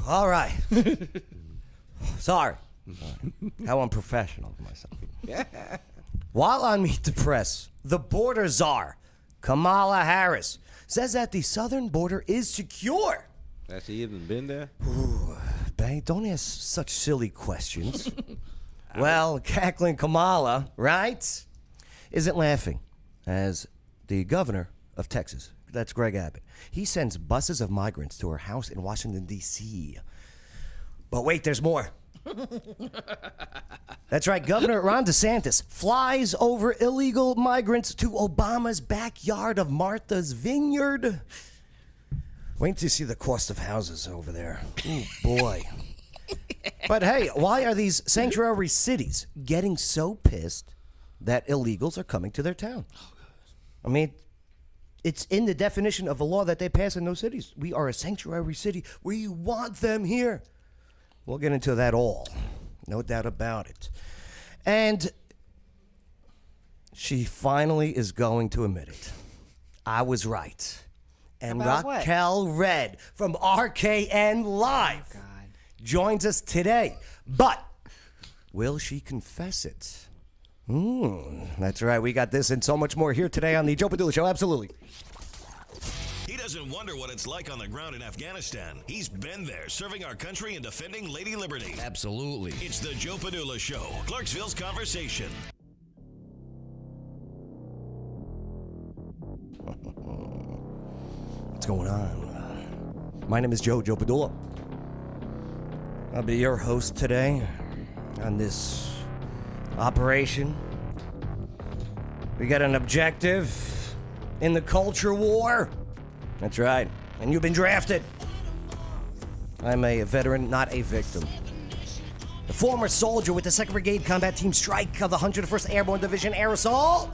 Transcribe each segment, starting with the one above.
All right. Sorry. How unprofessional of myself. While on Meet the Press, the border czar, Kamala Harris, says that the southern border is secure. Has she even been there? Ooh, babe, don't ask such silly questions. Well, cackling Kamala, right, isn't laughing as the governor of Texas, that's Greg Abbott, he sends buses of migrants to her house in Washington, D.C. But wait, there's more. That's right, Governor Ron DeSantis flies over illegal migrants to Obama's backyard of Martha's Vineyard. Wait to see the cost of houses over there. Oh, boy. But hey, why are these sanctuary cities getting so pissed that illegals are coming to their town? I mean, it's in the definition of the law that they pass in those cities. We are a sanctuary city. We want them here. We'll get into that all. No doubt about it. And she finally is going to admit it. I was right. And About Raquel Red from RKN Live joins us today. But will she confess it? That's right. We got this and so much more here today on the Joe Padula Show. Absolutely. He doesn't wonder what it's like on the ground in Afghanistan. He's been there, serving our country and defending Lady Liberty. Absolutely. It's the Joe Padula Show, Clarksville's Conversation. What's going on? My name is Joe Padula. I'll be your host today on this operation. We got an objective in the culture war. That's right. And you've been drafted. I'm a veteran, not a victim. A former soldier with the 2nd Brigade Combat Team Strike of the 101st Airborne Division Air Assault.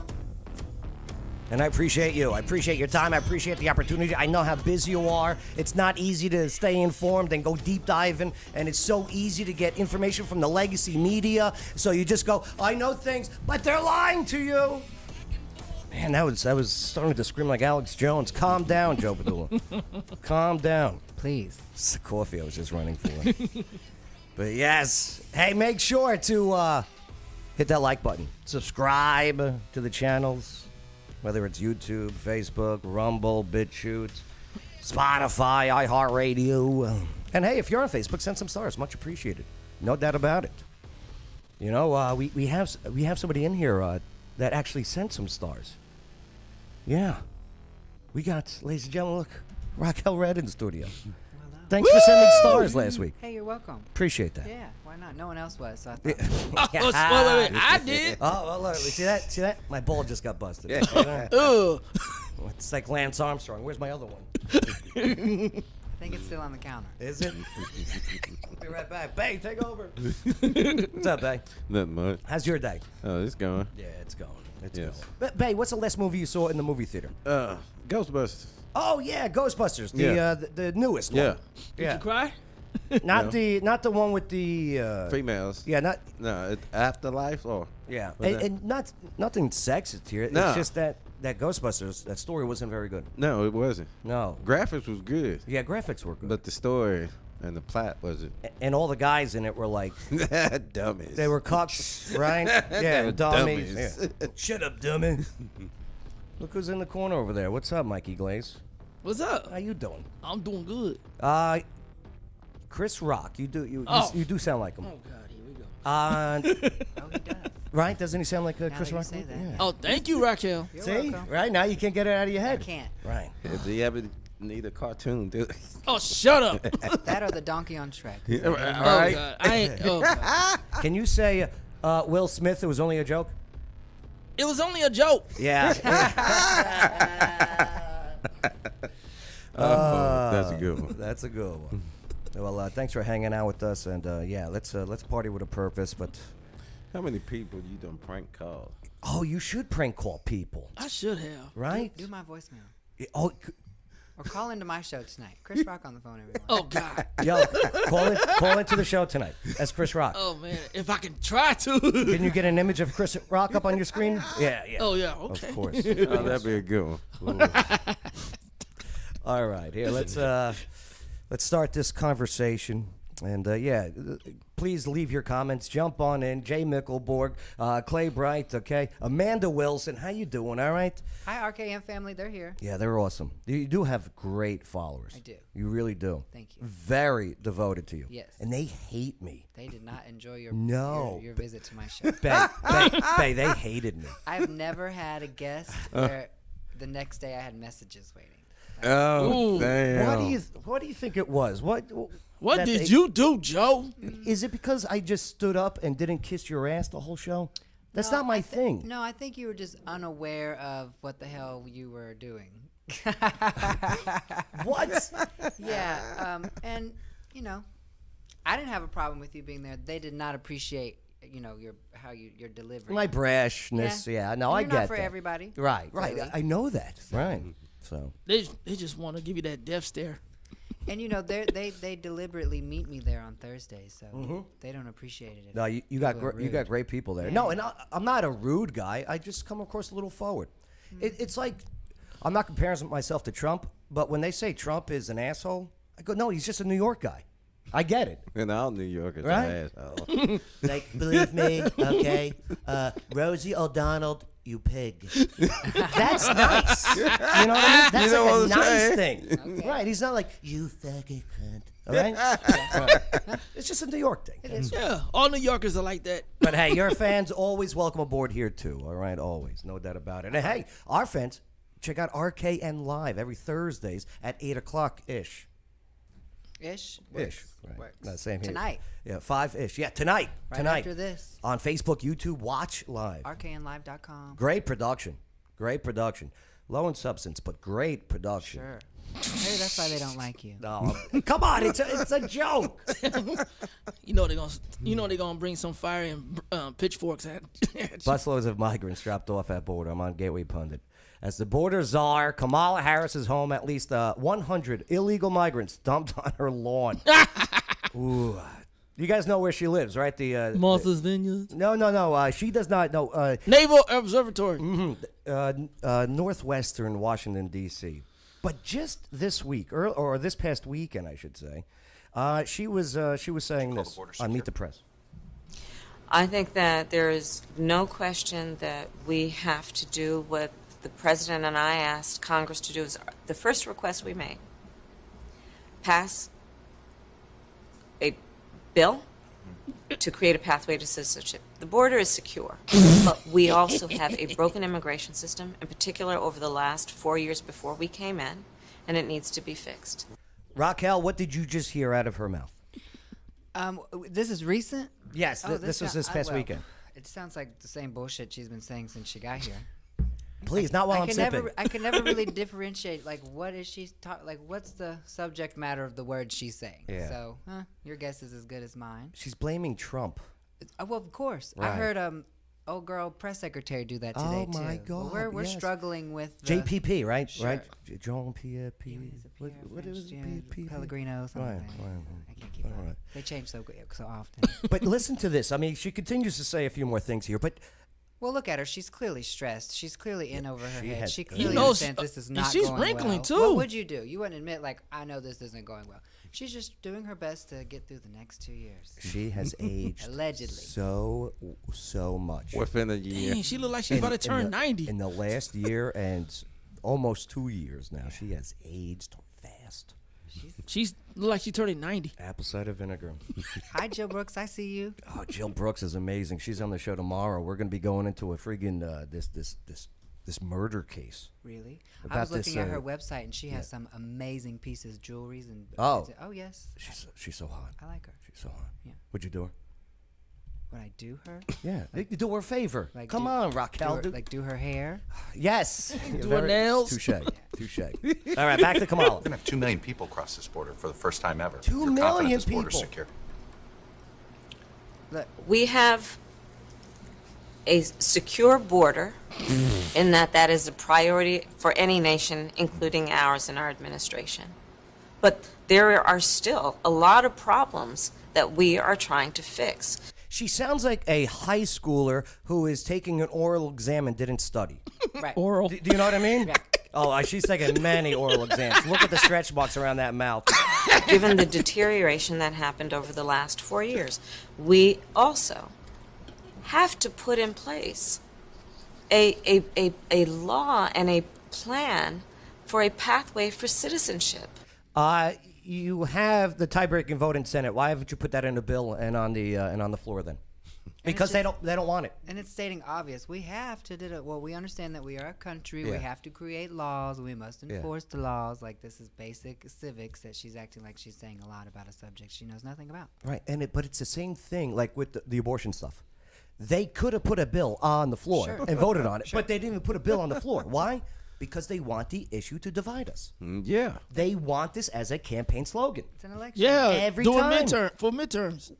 And I appreciate you. I appreciate your time. I appreciate the opportunity. I know how busy you are. It's not easy to stay informed and go deep diving. And it's so easy to get information from the legacy media. So you just go, I know things, but they're lying to you. Man, I was starting to scream like Alex Jones. Calm down, Joe Padula. Calm down. Please. It's the coffee I was just running for. But yes. Hey, make sure to hit that like button. Subscribe to the channels. Whether it's YouTube, Facebook, Rumble, BitChute, Spotify, iHeartRadio. And hey, if you're on Facebook, send some stars. Much appreciated. No doubt about it. You know, we have somebody in here that actually sent some stars. Yeah. We got, ladies and gentlemen, look, Raquel Red in the studio. Thanks for sending stars last week. Hey, you're welcome. Appreciate that. Yeah, why not? No one else was, so I thought. Wait, I did. Oh, well, look, see that? See that? My ball just got busted. Ugh. It's like Lance Armstrong. Where's my other one? I think it's still on the counter. Is it? I'll be right back. Bay, take over. What's up, Bay? Nothing much. How's your day? Oh, it's going. Yeah, it's going. It's Yes. going. But, Bay, what's the last movie you saw in the movie theater? Ghostbusters. Oh yeah, Ghostbusters, the newest one. Yeah. Did you cry? Not the one with the Females. Yeah, not Afterlife or yeah, What's and nothing sexist here. No. It's just that Ghostbusters, that story wasn't very good. no, it wasn't. No, Graphics was good, yeah, graphics were good, but the story and the plot wasn't. and all the guys in it were like Dummies. they were cucks, right? They Yeah, were dummies. dummies. Yeah. Shut up, dummy. Look who's in the corner over there. What's up, Mikey Glaze? What's up? How you doing? I'm doing good. Chris Rock. You do Oh. you do sound like him. Oh God, here we go. Oh, he does. Right? Doesn't he sound like Now Chris that you Rock? say that. Yeah. Oh, thank you, Raquel. You're See? welcome. Right now you can't get it out of your I head. can't. Right. If you ever need a cartoon, do it. Oh, shut up. That or the donkey on Shrek. Oh right. God, I ain't. Oh God. Can you say Will Smith? It was only a joke. It was only a joke. Yeah. That's a good one. That's a good one. Well, thanks for hanging out with us, and yeah, let's party with a purpose. But How many people you done prank called? oh, you should prank call people, I should have. right? Do my voicemail. Oh, Or call into my show tonight. Chris Rock on the phone, everyone. Oh God. yo, call into the show tonight. That's Chris Rock. Oh man, if I can try to. Can you get an image of Chris Rock up on your screen? Yeah, yeah. Oh yeah. Okay. Of course. Oh, that'd be a good one. All right, here let's let's start this conversation. And please leave your comments. Jump on in. Jay Mickelborg, Clay Bright, okay? Amanda Wilson, how you doing, all right? Hi, RKM family. They're here. Yeah, they're awesome. You do have great followers. I do. You really do. Thank you. Very devoted to you. Yes. And they hate me. They did not enjoy your visit to my show. Bae, they hated me. I've never had a guest where the next day I had messages waiting. Oh, Ooh. damn. What do you think it was? What What did you do, Joe? Is it because I just stood up and didn't kiss your ass the whole show? That's No, not my thing. No, I think you were just unaware of what the hell you were doing. What? Yeah, and I didn't have a problem with you being there. They did not appreciate, your delivery. My brashness, yeah. No, And I you're get not for that. everybody. Right. Clearly. I know that. Right. So. They just want to give you that death stare. And they deliberately meet me there on Thursdays, so they don't appreciate it. No, you got you got great people there. Yeah. No, and I'm not a rude guy. I just come across a little forward. It's like I'm not comparing myself to Trump, but when they say Trump is an asshole, I go, no, he's just a New York guy. I get it. And all New Yorkers Right? are assholes. Like, believe me, okay? Rosie O'Donnell, you pig. That's nice. You know what I mean? That's know like what a I'm nice saying? thing. Right? He's not like, you faggot cunt. All right? Right. It's just a New York thing. It is. Yeah, all New Yorkers are like that. But hey, your fans always welcome aboard here too. All right, always, no doubt about it. And hey, our fans, check out RKN Live every Thursdays at 8:00 ish. Ish. Ish. Right. Works. No, same here. Tonight. Yeah, 5-ish. Yeah, tonight. Right tonight. after this. On Facebook, YouTube, watch live. RKNlive.com. Great production. Great production. Low in substance, but great production. Sure. Maybe that's why they don't like you. No, come on, it's a joke. You know they're gonna bring some fire and pitchforks at you. Busloads of migrants dropped off at border. I'm on Gateway Pundit. As the border czar, Kamala Harris is home. At least 100 illegal migrants dumped on her lawn. Ooh. You guys know where she lives, right? The Martha's Vineyard. No. She does not know. Naval Observatory. Northwestern Washington D.C. But just this week, or this past weekend, I should say, she was saying this on Meet the Press. I think that there is no question that we have to do what the president and I asked Congress to do. Is the first request we made: pass a bill to create a pathway to citizenship. The border is secure, but we also have a broken immigration system, in particular over the last 4 years before we came in, and it needs to be fixed. Raquel, what did you just hear out of her mouth? This is recent? Yes, Oh, this was this past weekend. It sounds like the same bullshit she's been saying since she got here. Please, not while I'm sipping. I can never really differentiate, like, what is she like, what's the subject matter of the words she's saying? Yeah. So, your guess is as good as mine. She's blaming Trump. Well, of course. Right. I heard old girl press secretary do that today, Oh, my too. God, We're yes. struggling with the JPP, right? Sure. Right? Jean Pierre P. What French, is yeah, it? Pellegrino, something Right, like that. right. I can't keep All up. right. They change so often. But listen to this. I mean, she continues to say a few more things here, but Well, look at her. She's clearly stressed. She's clearly in over her she head. has- She You clearly know, understands she- this is and not she's going wrinkling, well. too. What would you do? You wouldn't admit, like, I know this isn't going well. She's just doing her best to get through the next 2 years. she has aged Allegedly. so much. Within a year. Dang, she look like she's about to turn 90. In the last year and almost 2 years now, she has aged fast. She's look like she's turning 90. Apple cider vinegar. Hi, Jill Brooks. I see you. Oh, Jill Brooks is amazing. She's on the show tomorrow. We're going to be going into a friggin' this murder case. Really? I About was looking this, at her website, and she has some amazing pieces, jewelries, and Oh. Oh yes, She's so hot. I like her. She's so hot. Yeah. Would you do her? Would I do her? Yeah. You do her a favor. Like Come do- on, Raquel. do her hair? Yes. Do her nails. Touche. Touche. All right, back to Kamala. We're gonna have 2 million people cross this border for the first time ever. 2 You're confident million this border's people. secure? Look, We have a secure border in that is a priority for any nation, including ours and our administration. But there are still a lot of problems that we are trying to fix. She sounds like a high schooler who is taking an oral exam and didn't study. right. Oral. Do you know what I mean? Yeah. Oh, she's taking many oral exams. Look at the stretch marks around that mouth. Given the deterioration that happened over the last 4 years, we also have to put in place a law and a plan for a pathway for citizenship. You have the tie-breaking vote in Senate. Why haven't you put that in a bill and on the floor then? Because they don't want it. And it's stating obvious. We have to do it. Well, we understand that we are a country. Yeah. We have to create laws. We must enforce the laws. Like, this is basic civics that she's acting like she's saying a lot about a subject she knows nothing about. Right, but it's the same thing like with the abortion stuff. They could have put a bill on the floor and voted on it, but they didn't even put a bill on the floor. Why? Because they want the issue to divide us. Yeah. They want this as a campaign slogan. It's an election. Yeah, Every doing time. for midterms.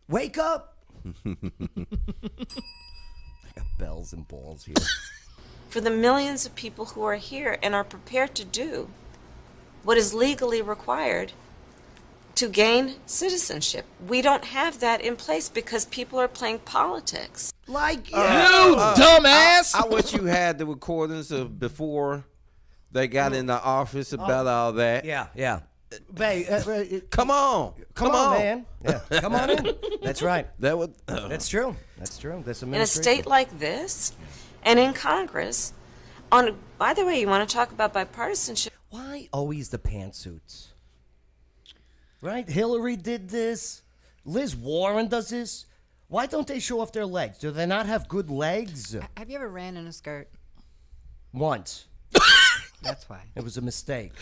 Wake up! I got bells and balls here. For the millions of people who are here and are prepared to do what is legally required to gain citizenship. We don't have that in place because people are playing politics. Like You dumbass! I wish you had the recordings of before they got in the office about all that. yeah. Babe, Come on, come on, man. Yeah, come on in. That's right. That would. That's true. That's true. This In a state like this, and in Congress, by the way, you want to talk about bipartisanship? Why always the pantsuits? Right? Hillary did this. Liz Warren does this. Why don't they show off their legs? Do they not have good legs? Have you ever ran in a skirt? Once. That's why. It was a mistake.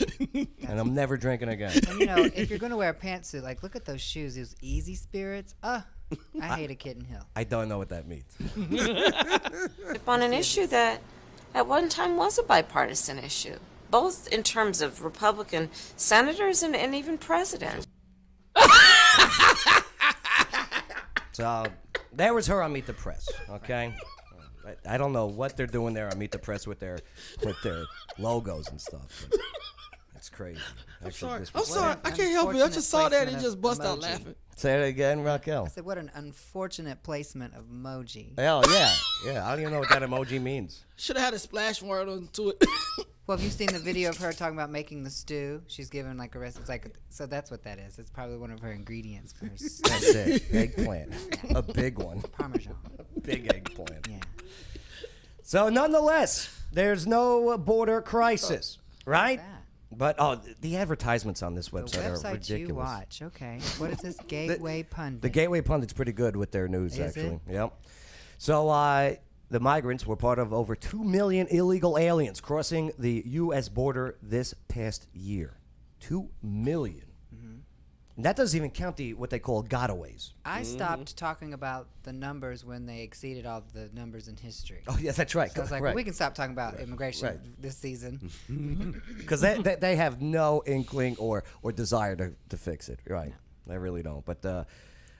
And I'm never drinking again. And, you know, if you're going to wear a pantsuit, like, look at those shoes. Those Easy Spirits. I hate a Kitten Hill. I don't know what that means. On an issue that at one time was a bipartisan issue, both in terms of Republican senators and even president. So there was her on Meet the Press, okay? I don't know what they're doing there on Meet the Press with their logos and stuff. But it's crazy. Actually, I'm sorry. I can't help it. I just saw that and just bust out laughing. Say it again, Raquel. I said, what an unfortunate placement of emoji. Hell yeah. I don't even know what that emoji means. Should have had a splash word onto it. Well, have you seen the video of her talking about making the stew? She's given like a recipe. It's like, so that's what that is. It's probably one of her ingredients for her stew. That's it. Eggplant. A big one. Parmesan. Big eggplant. Yeah. So nonetheless, there's no border crisis, right? that? But the advertisements on this The website are website ridiculous. you watch. Okay. What is this? Gateway Pundit. The Gateway Pundit's pretty good with their news, Is actually. it? Yep. So the migrants were part of over 2 million illegal aliens crossing the U.S. border this past year. 2 million. And that doesn't even count what they call gotaways. I stopped talking about the numbers when they exceeded all the numbers in history. Oh, yeah, that's right. So I was like, right. well, we can stop talking about immigration Right. this season. Because they have no inkling or desire to fix it. Right. They really don't. But the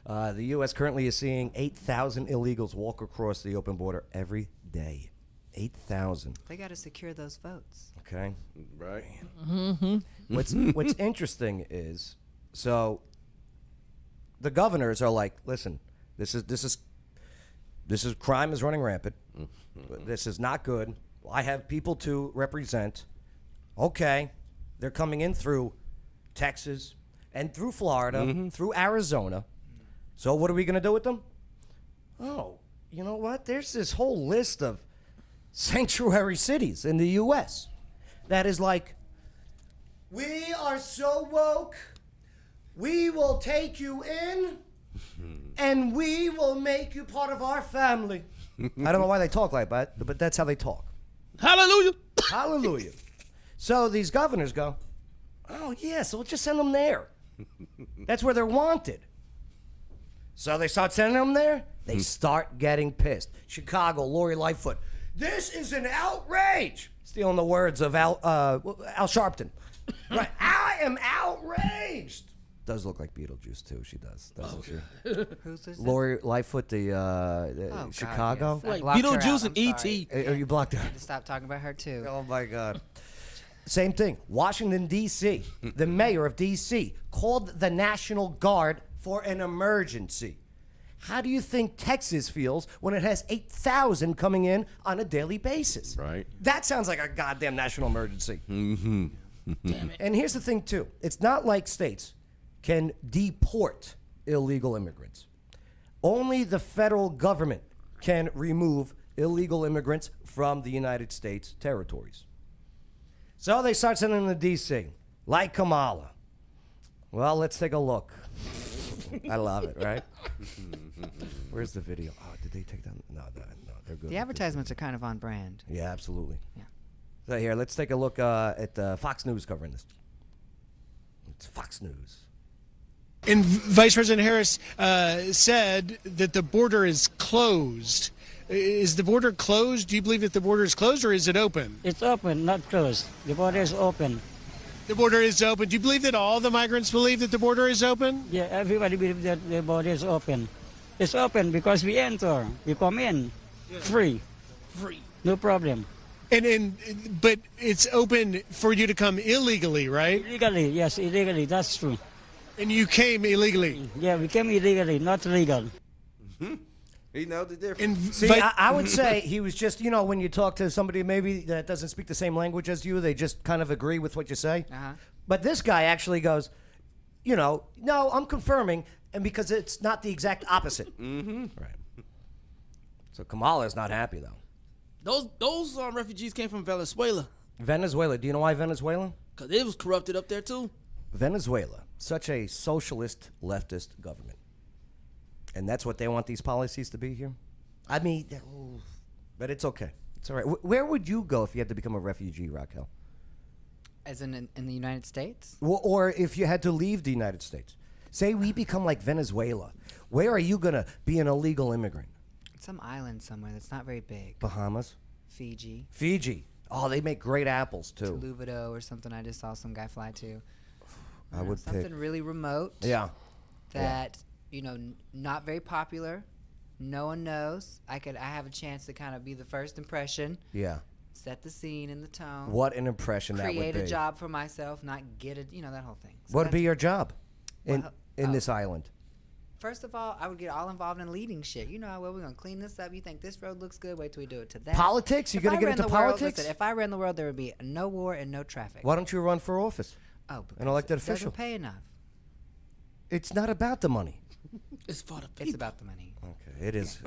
U.S. currently is seeing 8,000 illegals walk across the open border every day. 8,000. They got to secure those votes. Okay. Right. What's interesting is, so the governors are like, listen, this is crime is running rampant. This is not good. I have people to represent. Okay, they're coming in through Texas and through Florida, through Arizona. So what are we going to do with them? Oh, you know what? There's this whole list of sanctuary cities in the U.S. that is like, we are so woke, we will take you in, and we will make you part of our family. I don't know why they talk like that, but that's how they talk. Hallelujah. Hallelujah. So these governors go, oh, yeah, so we'll just send them there. That's where they're wanted. So they start sending them there. They start getting pissed. Chicago, Lori Lightfoot. This is an outrage. Stealing the words of Al Sharpton. Right. I am outraged. Does look like Beetlejuice, too. She does, doesn't she? Who's this? Lori Lightfoot, the God, Chicago. yes. I Like blocked her out. Beetlejuice and I'm E.T. sorry. Oh, you blocked her. I had to stop talking about her, too. Oh, my God. Same thing. Washington, D.C. The mayor of D.C. called the National Guard for an emergency. How do you think Texas feels when it has 8,000 coming in on a daily basis? Right. That sounds like a goddamn national emergency. Damn it. And here's the thing, too. It's not like states can deport illegal immigrants. Only the federal government can remove illegal immigrants from the United States territories. So they start sending them to D.C., like Kamala. Well, let's take a look. I love it, right? Where's the video? Oh, did they take that? No, they're good. The advertisements are kind of on brand. Yeah, absolutely. Yeah. So here, let's take a look at Fox News covering this. It's Fox News. And Vice President Harris said that the border is closed. Is the border closed? Do you believe that the border is closed, or is it open? It's open, not closed. The border is open. The border is open. Do you believe that all the migrants believe that the border is open? Yeah, everybody believes that the border is open. It's open because we enter, we come in, free, no problem. But it's open for you to come illegally, right? Illegally, yes, illegally, that's true. And you came illegally. Yeah, we came illegally, not legal. He knows the difference. And See, I would say he was just, when you talk to somebody maybe that doesn't speak the same language as you, they just kind of agree with what you say. Uh-huh. But this guy actually goes, no, I'm confirming, and because it's not the exact opposite. Mm-hmm. Right. So Kamala's not happy, though. Those refugees came from Venezuela. Venezuela. Do you know why Venezuela? Because it was corrupted up there, too. Venezuela, such a socialist leftist government. And that's what they want these policies to be here? I mean, but it's okay. It's all right. Where would you go if you had to become a refugee, Raquel? As in the United States? Or if you had to leave the United States? Say we become like Venezuela. Where are you going to be an illegal immigrant? Some island somewhere that's not very big. Bahamas? Fiji. Fiji. Oh, they make great apples, too. Luvido or something I just saw some guy fly to. I would something pick. really remote. Yeah. That, not very popular. No one knows. I have a chance to kind of be the first impression. Yeah. Set the scene and the tone. What an impression that would be. Create a job for myself, not get it, that whole thing. So what would be your job in Well, this island? First of all, I would get all involved in leading shit. We're going to clean this up. You think this road looks good? Wait till we do it to that. Politics? You're going to get into politics? Listen, if I ran the world, there would be no war and no traffic. Why don't you run for office? Oh, because an elected it official. doesn't pay enough. It's not about the money. It's for the people. It's about the money. Okay, it is.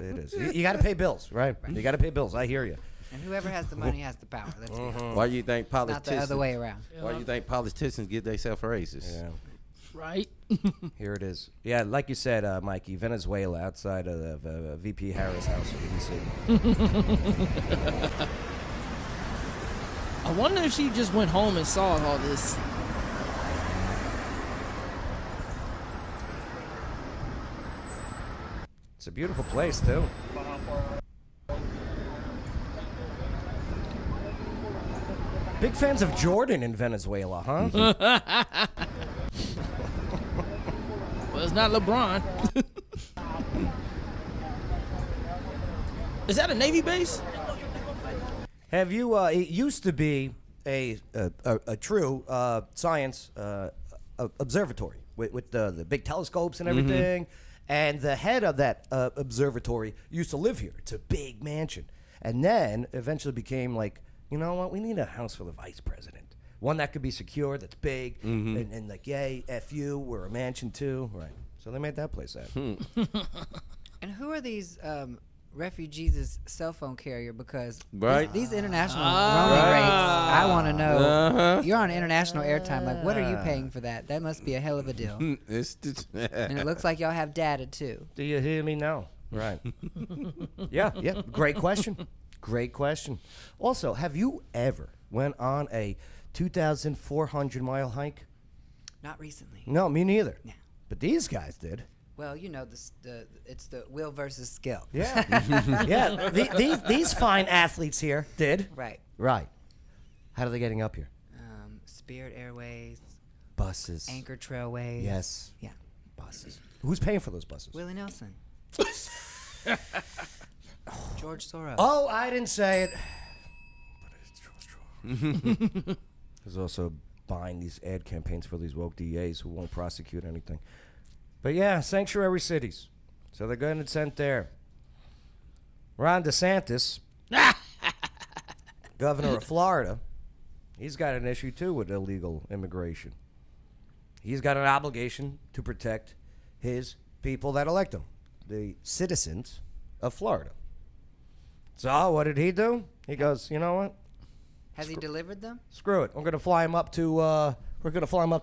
You got to pay bills, right? You got to pay bills. I hear you. And whoever has the money has the power. Let's be honest. Why do you think Not the politicians? other way around. Why do you think politicians get themselves raises? Yeah. Right? Here it is. Yeah, like you said, Mikey, Venezuela, outside of the VP Harris house in D.C. I wonder if she just went home and saw all this. It's a beautiful place, too. Big fans of Jordan in Venezuela, huh? Well, it's not LeBron. Is that a Navy base? Have you? It used to be a true science observatory with the big telescopes and everything. And the head of that observatory used to live here. It's a big mansion, and then eventually became like, you know what? We need a house for the vice president, one that could be secure, that's big, and like, yay, F you, we're a mansion too, right? So they made that place out. And who are these refugees' cell phone carrier? Because Right. these international roaming rates, I want to know. You're on international airtime. Like, what are you paying for that? That must be a hell of a deal. And it looks like y'all have data too. Do you hear me now? Right. Yeah. Great question. Great question. Also, have you ever went on a 2,400-mile hike? Not recently. No, me neither. No. But these guys did. Well, it's the will versus skill. Yeah. Yeah. These fine athletes here did. Right. Right. How are they getting up here? Spirit Airways, Buses. Anchor Trailways. Yes. Yeah. Buses. Who's paying for those buses? Willie Nelson. George Soros. Oh, I didn't say it. But it's George. There's also buying these ad campaigns for these woke DAs who won't prosecute anything. But yeah, sanctuary cities. So they're going to send there. Ron DeSantis, governor of Florida, he's got an issue too with illegal immigration. He's got an obligation to protect his people that elect him, the citizens of Florida. So what did he do? He goes, you know what? Has he delivered them? Screw it. We're going to fly him up to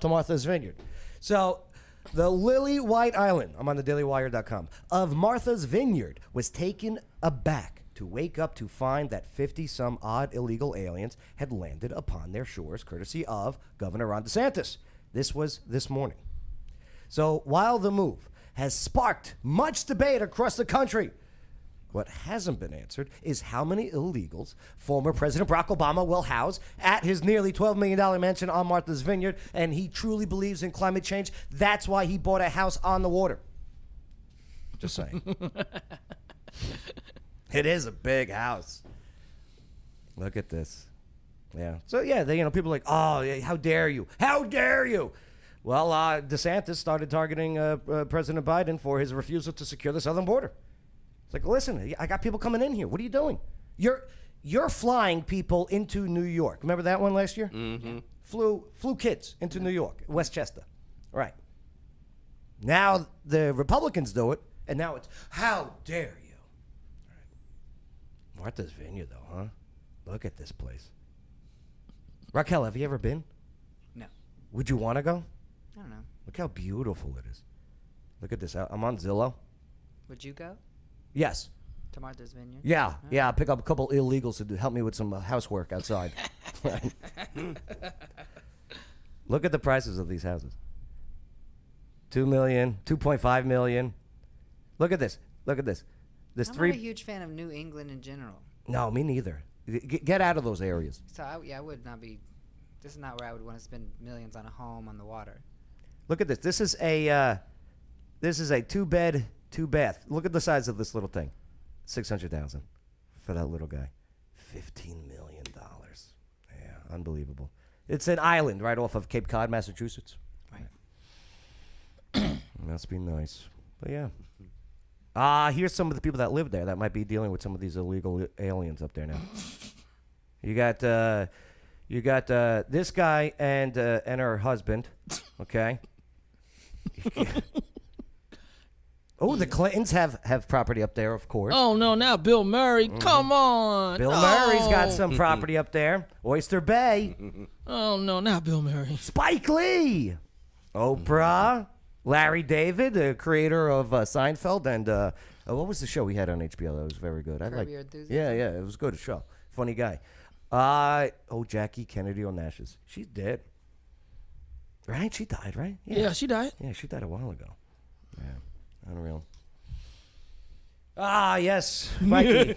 Martha's Vineyard. So the Lily White Island, I'm on the dailywire.com, of Martha's Vineyard was taken aback to wake up to find that 50-some odd illegal aliens had landed upon their shores, courtesy of Governor Ron DeSantis. This was this morning. So while the move has sparked much debate across the country, what hasn't been answered is how many illegals former President Barack Obama will house at his nearly $12 million mansion on Martha's Vineyard, and he truly believes in climate change. That's why he bought a house on the water. Just saying. It is a big house. Look at this. Yeah. So, yeah, people are like, oh, yeah, how dare you? How dare you? Well, DeSantis started targeting President Biden for his refusal to secure the southern border. It's like, listen, I got people coming in here. What are you doing? You're flying people into New York. Remember that one last year? Mm-hmm. Flew kids into New York, Westchester. Right. Now the Republicans do it, and now it's, how dare you? Right. Martha's Vineyard, though, huh? Look at this place. Raquel, have you ever been? No. Would you want to go? I don't know. Look how beautiful it is. Look at this. I'm on Zillow. Would you go Yes. to Martha's Vineyard? Yeah, yeah. I'll pick up a couple illegals to help me with some housework outside. Look at the prices of these houses. $2 million, $2.5 million. Look at this. Look at this. This I'm three. not a huge fan of New England in general. No, me neither. Get out of those areas. So I would not be. This is not where I would want to spend millions on a home on the water. Look at this. This is a 2-bed, 2-bath. Look at the size of this little thing. $600,000 for that little guy. $15 million. Yeah, unbelievable. It's an island right off of Cape Cod, Massachusetts. Right. Must be nice. But yeah. Here's some of the people that live there that might be dealing with some of these illegal aliens up there now. You got this guy and her husband, okay? Oh, the Clintons have property up there, of course. Oh no, now Bill Murray, come on. Bill Murray's got some property up there. Oyster Bay. Oh no, now Bill Murray. Spike Lee. Oprah. Larry David, the creator of Seinfeld, and what was the show we had on HBO that was very good? Curb Your Enthusiasm? Yeah, it was a good show. Funny guy. Jackie Kennedy Onassis. She's dead. Right? She died, right? Yeah, she died. Yeah, she died a while ago. Yeah, unreal. Yes, Mikey.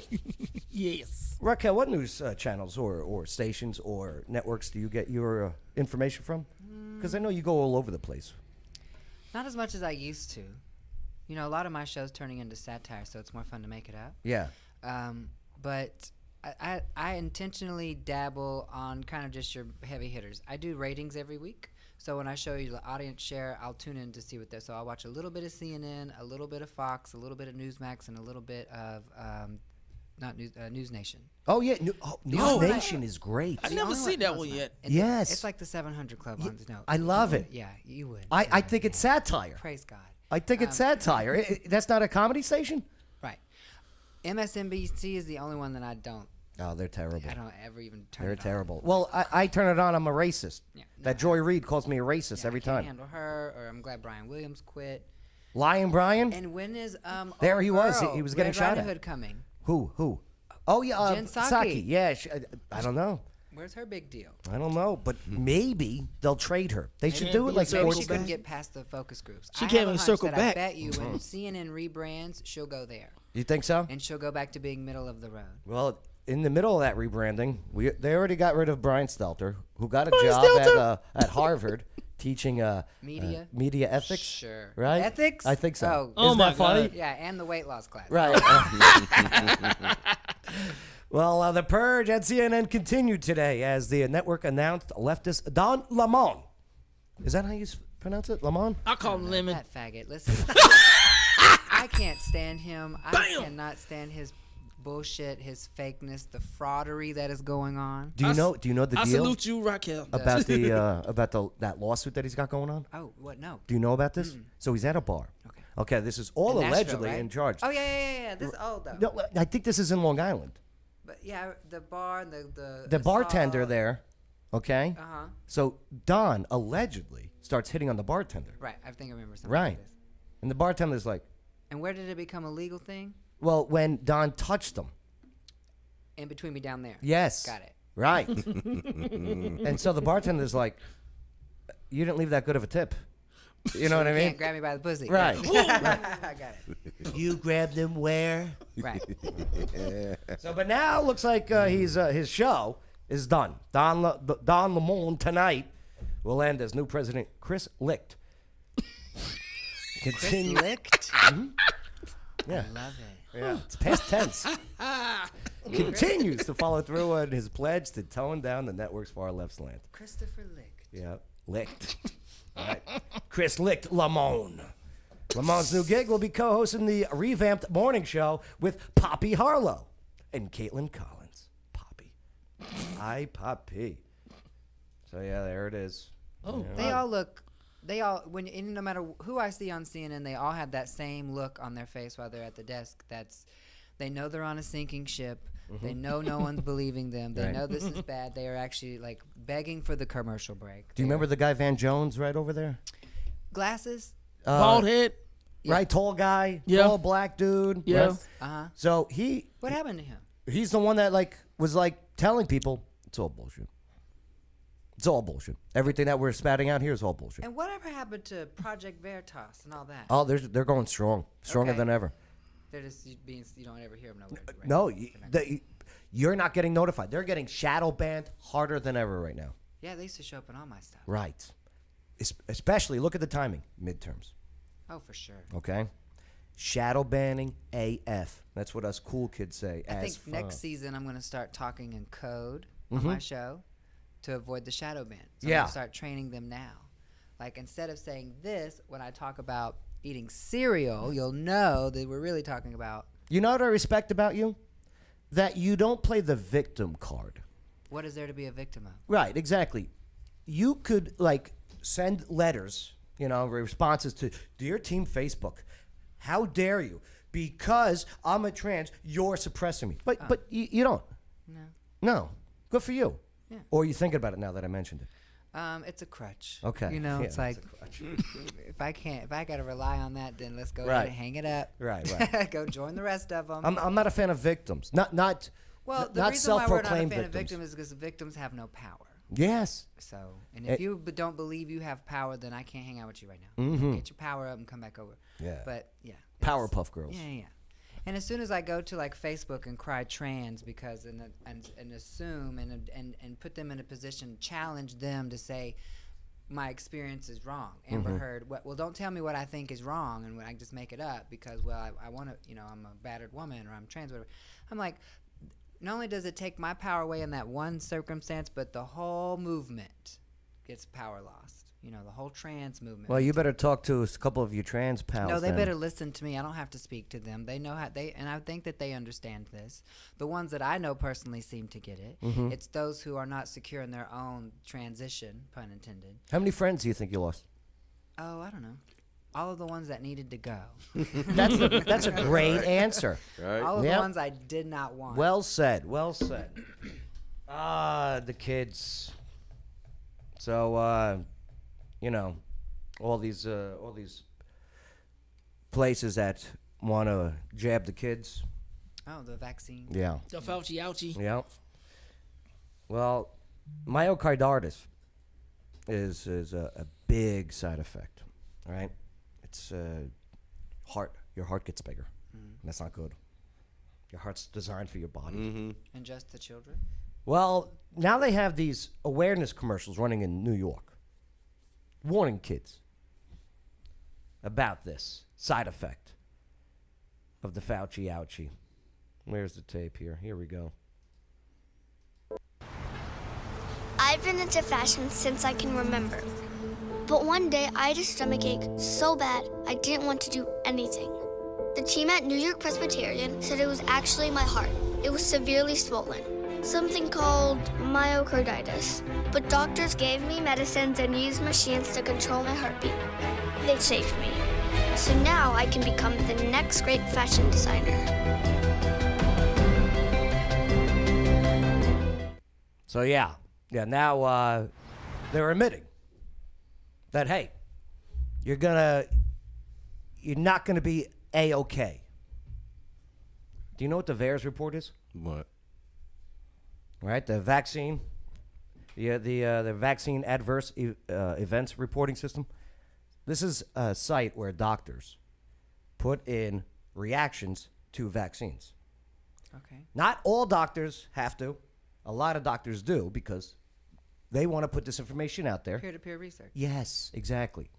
Yes. Raquel, what news channels or stations or networks do you get your information from? Because I know you go all over the place. Not as much as I used to. You know, a lot of my show's turning into satire, so it's more fun to make it up. Yeah. But I intentionally dabble on kind of just your heavy hitters. I do ratings every week. So when I show you the audience share, I'll tune in to see what they're. So I'll watch a little bit of CNN, a little bit of Fox, a little bit of Newsmax, and a little bit of News Nation. Oh, yeah. News Nation is great. I never seen that one yet. Yes. It's like the 700 Club on no. I love it. Yeah, you would. I think it's satire. Praise God. I think it's satire. That's not a comedy station? Right. MSNBC is the only one that I don't. Oh, they're terrible. I don't ever even turn They're it terrible. on. Well, I turn it on. I'm a racist. Yeah, that Joy Reid calls me a racist every I can't time. handle her, or I'm glad Brian Williams quit. Lion Brian? And when is There he was. girl, He was getting Red shot Riding at. Hood coming? Who? Oh, yeah. Jen Psaki. Psaki. Yeah. I don't know. Where's her big deal? I don't know. But maybe they'll trade her. They should do it like Maybe sports. she couldn't get past the focus groups. She I can't have a even hunch circle that back. I bet you when CNN rebrands, she'll go there. You think so? And she'll go back to being middle of the road. Well, in the middle of that rebranding, they already got rid of Brian Stelter, who got a job at Harvard teaching media ethics. Sure. Right? Ethics? I think so. Oh Isn't my that funny? God. Yeah, and the weight loss class. Right. Well, the purge at CNN continued today as the network announced leftist Don Lemon. Is that how you pronounce it? Lemon? I call him Lemon. That faggot. Listen. I can't stand him. I Bam! cannot stand his bullshit, his fakeness, the fraudery that is going on. Do you know the I deal salute you, Raquel. about that lawsuit that he's got going on? Oh, what? No. Do you know about this? So he's at a bar. Okay, this is all In Nashville, allegedly right? in charge. Oh yeah. This old though. No, I think this is in Long Island. But yeah, the bar and The bartender assault. there, okay? Uh-huh. So Don allegedly starts hitting on the bartender. Right. I think I remember something Right. like this. And the bartender's like, And where did it become a legal thing? well, when Don touched him. In between me down there. Yes. Got it. Right. And so the bartender's like, you didn't leave that good of a tip. You know what I You mean? can't grab me by the pussy. Right. I got it. You grabbed him where? Right. So, but now it looks like his show is done. Don Lemon tonight will end as new president Chris Licht. Chris Licht? Yeah. I love it. Yeah, it's past tense. Continues to follow through on his pledge to tone down the network's far left slant. Christopher Licht. Yeah, Licht. All right. Chris Licht Lamone. Lamone's new gig will be co-hosting the revamped morning show with Poppy Harlow and Caitlin Collins. Poppy. Hi, Poppy. So, yeah, there it is. Oh, They all no matter who I see on CNN, they all have that same look on their face while they're at the desk. They know they're on a sinking ship. They know no one's believing them. They Right. know this is bad. They are actually like begging for the commercial break. Do you remember the guy Van Jones right over there? Glasses? Bald head. Right, tall guy, Yeah. tall black dude. Yeah. Right? Uh-huh. So What happened to him? he's the one that was telling people it's all bullshit. It's all bullshit. Everything that we're spouting out here is all bullshit. And whatever happened to Project Veritas and all that? Oh, they're going strong, stronger Okay. than ever. They're just being, you don't ever hear them nowhere. Right? No, you're not getting notified. They're getting shadow banned harder than ever right now. Yeah, they used to show up in all my stuff. Right. Especially, look at the timing, midterms. Oh, for sure. Okay? Shadow banning AF. That's what us cool kids say. I think next season I'm going to start talking in code Mm-hmm. on my show to avoid the shadow ban. So I'm Yeah. going to start training them now. Like, instead of saying this, when I talk about eating cereal, you'll know that we're really talking about. You know what I respect about you? That you don't play the victim card. What is there to be a victim of? Right, exactly. You could send letters, responses to Dear Team Facebook. How dare you? Because I'm a trans, you're suppressing me. But you don't. No. No. Good for you. Yeah. Or are you thinking about it now that I mentioned it? It's a crutch. Okay. Yeah, it's like a crutch. if I got to rely on that, then let's go Right. ahead and hang it up. Right. Go join the rest of them. I'm not a fan of victims. Not well, the not reason why we're not a self-proclaimed fan of victims. victims is because victims have no power. Yes. So, and if you don't believe you have power, then I can't hang out with you right now. Get your power up and come back over. Yeah. But yeah. Powerpuff Girls. Yeah. And as soon as I go to Facebook and cry trans because and assume and put them in a position, challenge them to say my experience is wrong. Amber Heard. Well, don't tell me what I think is wrong, and I just make it up because I want to. I'm a battered woman or I'm trans, whatever. I'm like, not only does it take my power away in that one circumstance, but the whole movement gets power lost. The whole trans movement. Well, you better talk to a couple of your trans pals. No, they then. better listen to me. I don't have to speak to them. They know and I think that they understand this. The ones that I know personally seem to get it. It's those who are not secure in their own transition, pun intended. How many friends do you think you lost? Oh, I don't know. All of the ones that needed to go. That's a great answer. Right. All of Yep. the ones I did not want. Well said. Well said. The kids. So, all these places that want to jab the kids. Oh, the vaccine. Yeah. The Fauci ouchie. Yeah. Well, myocarditis is a big side effect. All right. It's your heart gets bigger. That's not good. Your heart's designed for your body. And just the children? Well, now they have these awareness commercials running in New York, warning kids about this side effect of the Fauci ouchie. Where's the tape here? Here we go. I've been into fashion since I can remember. But one day I had a stomachache so bad I didn't want to do anything. The team at New York Presbyterian said it was actually my heart. It was severely swollen, something called myocarditis. But doctors gave me medicines and used machines to control my heartbeat. They saved me. So now I can become the next great fashion designer. So now they're admitting that, hey, you're not gonna be A-okay. Do you know what the VAERS report is? What? Right, the vaccine, the vaccine adverse events reporting system. This is a site where doctors put in reactions to vaccines. Okay. Not all doctors have to. A lot of doctors do because they want to put this information out there. Peer-to-peer research. Yes, exactly.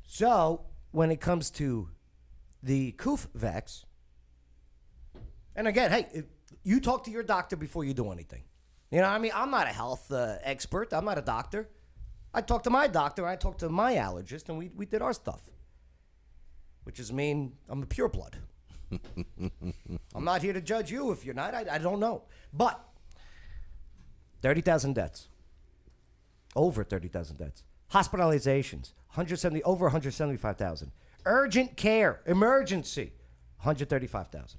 So when it comes to the COOF vax, and again, hey, you talk to your doctor before you do anything. You know what I mean? I'm not a health expert. I'm not a doctor. I talked to my doctor. I talked to my allergist, and we did our stuff, which is mean I'm a pure blood. I'm not here to judge you if you're not. I don't know. But 30,000 deaths. Over 30,000 deaths. Hospitalizations, over 175,000. Urgent care, emergency, 135,000.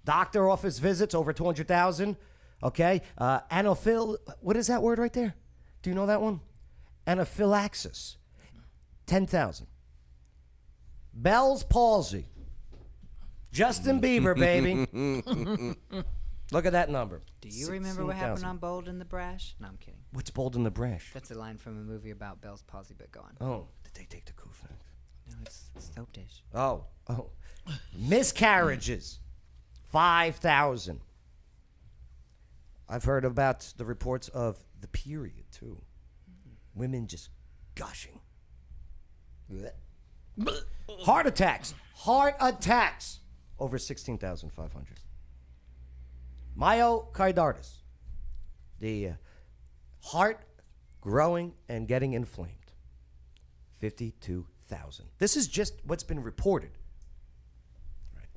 Doctor office visits, over 200,000. Okay. What is that word right there? Do you know that one? Anaphylaxis, 10,000. Bell's palsy. Justin Bieber, baby. Look at that number. Do you remember what happened on Bold and the Brash? No, I'm kidding. What's Bold and the Brash? That's a line from a movie about Bell's palsy, but go on. Oh, did they take the COOF? No, it's soap dish. Oh. Miscarriages, 5,000. I've heard about the reports of the period, too. Women just gushing. Heart attacks, over 16,500. Myocarditis, the heart growing and getting inflamed, 52,000. This is just what's been reported. Right.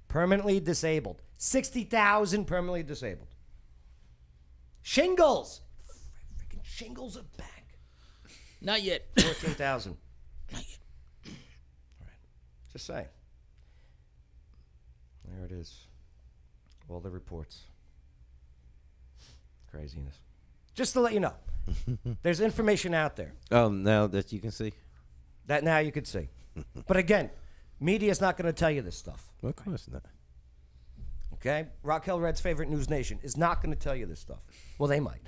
Permanently disabled, 60,000 permanently disabled. Shingles, freaking shingles are back. Not yet. 14,000. Not yet. All right. Just saying. There it is. All the reports. Craziness. Just to let you know, there's information out there. Oh, now that you can see? That now you can see. But again, media's not going to tell you this stuff. Of course not. Okay? Raquel Red's favorite news nation is not going to tell you this stuff. Well, they might.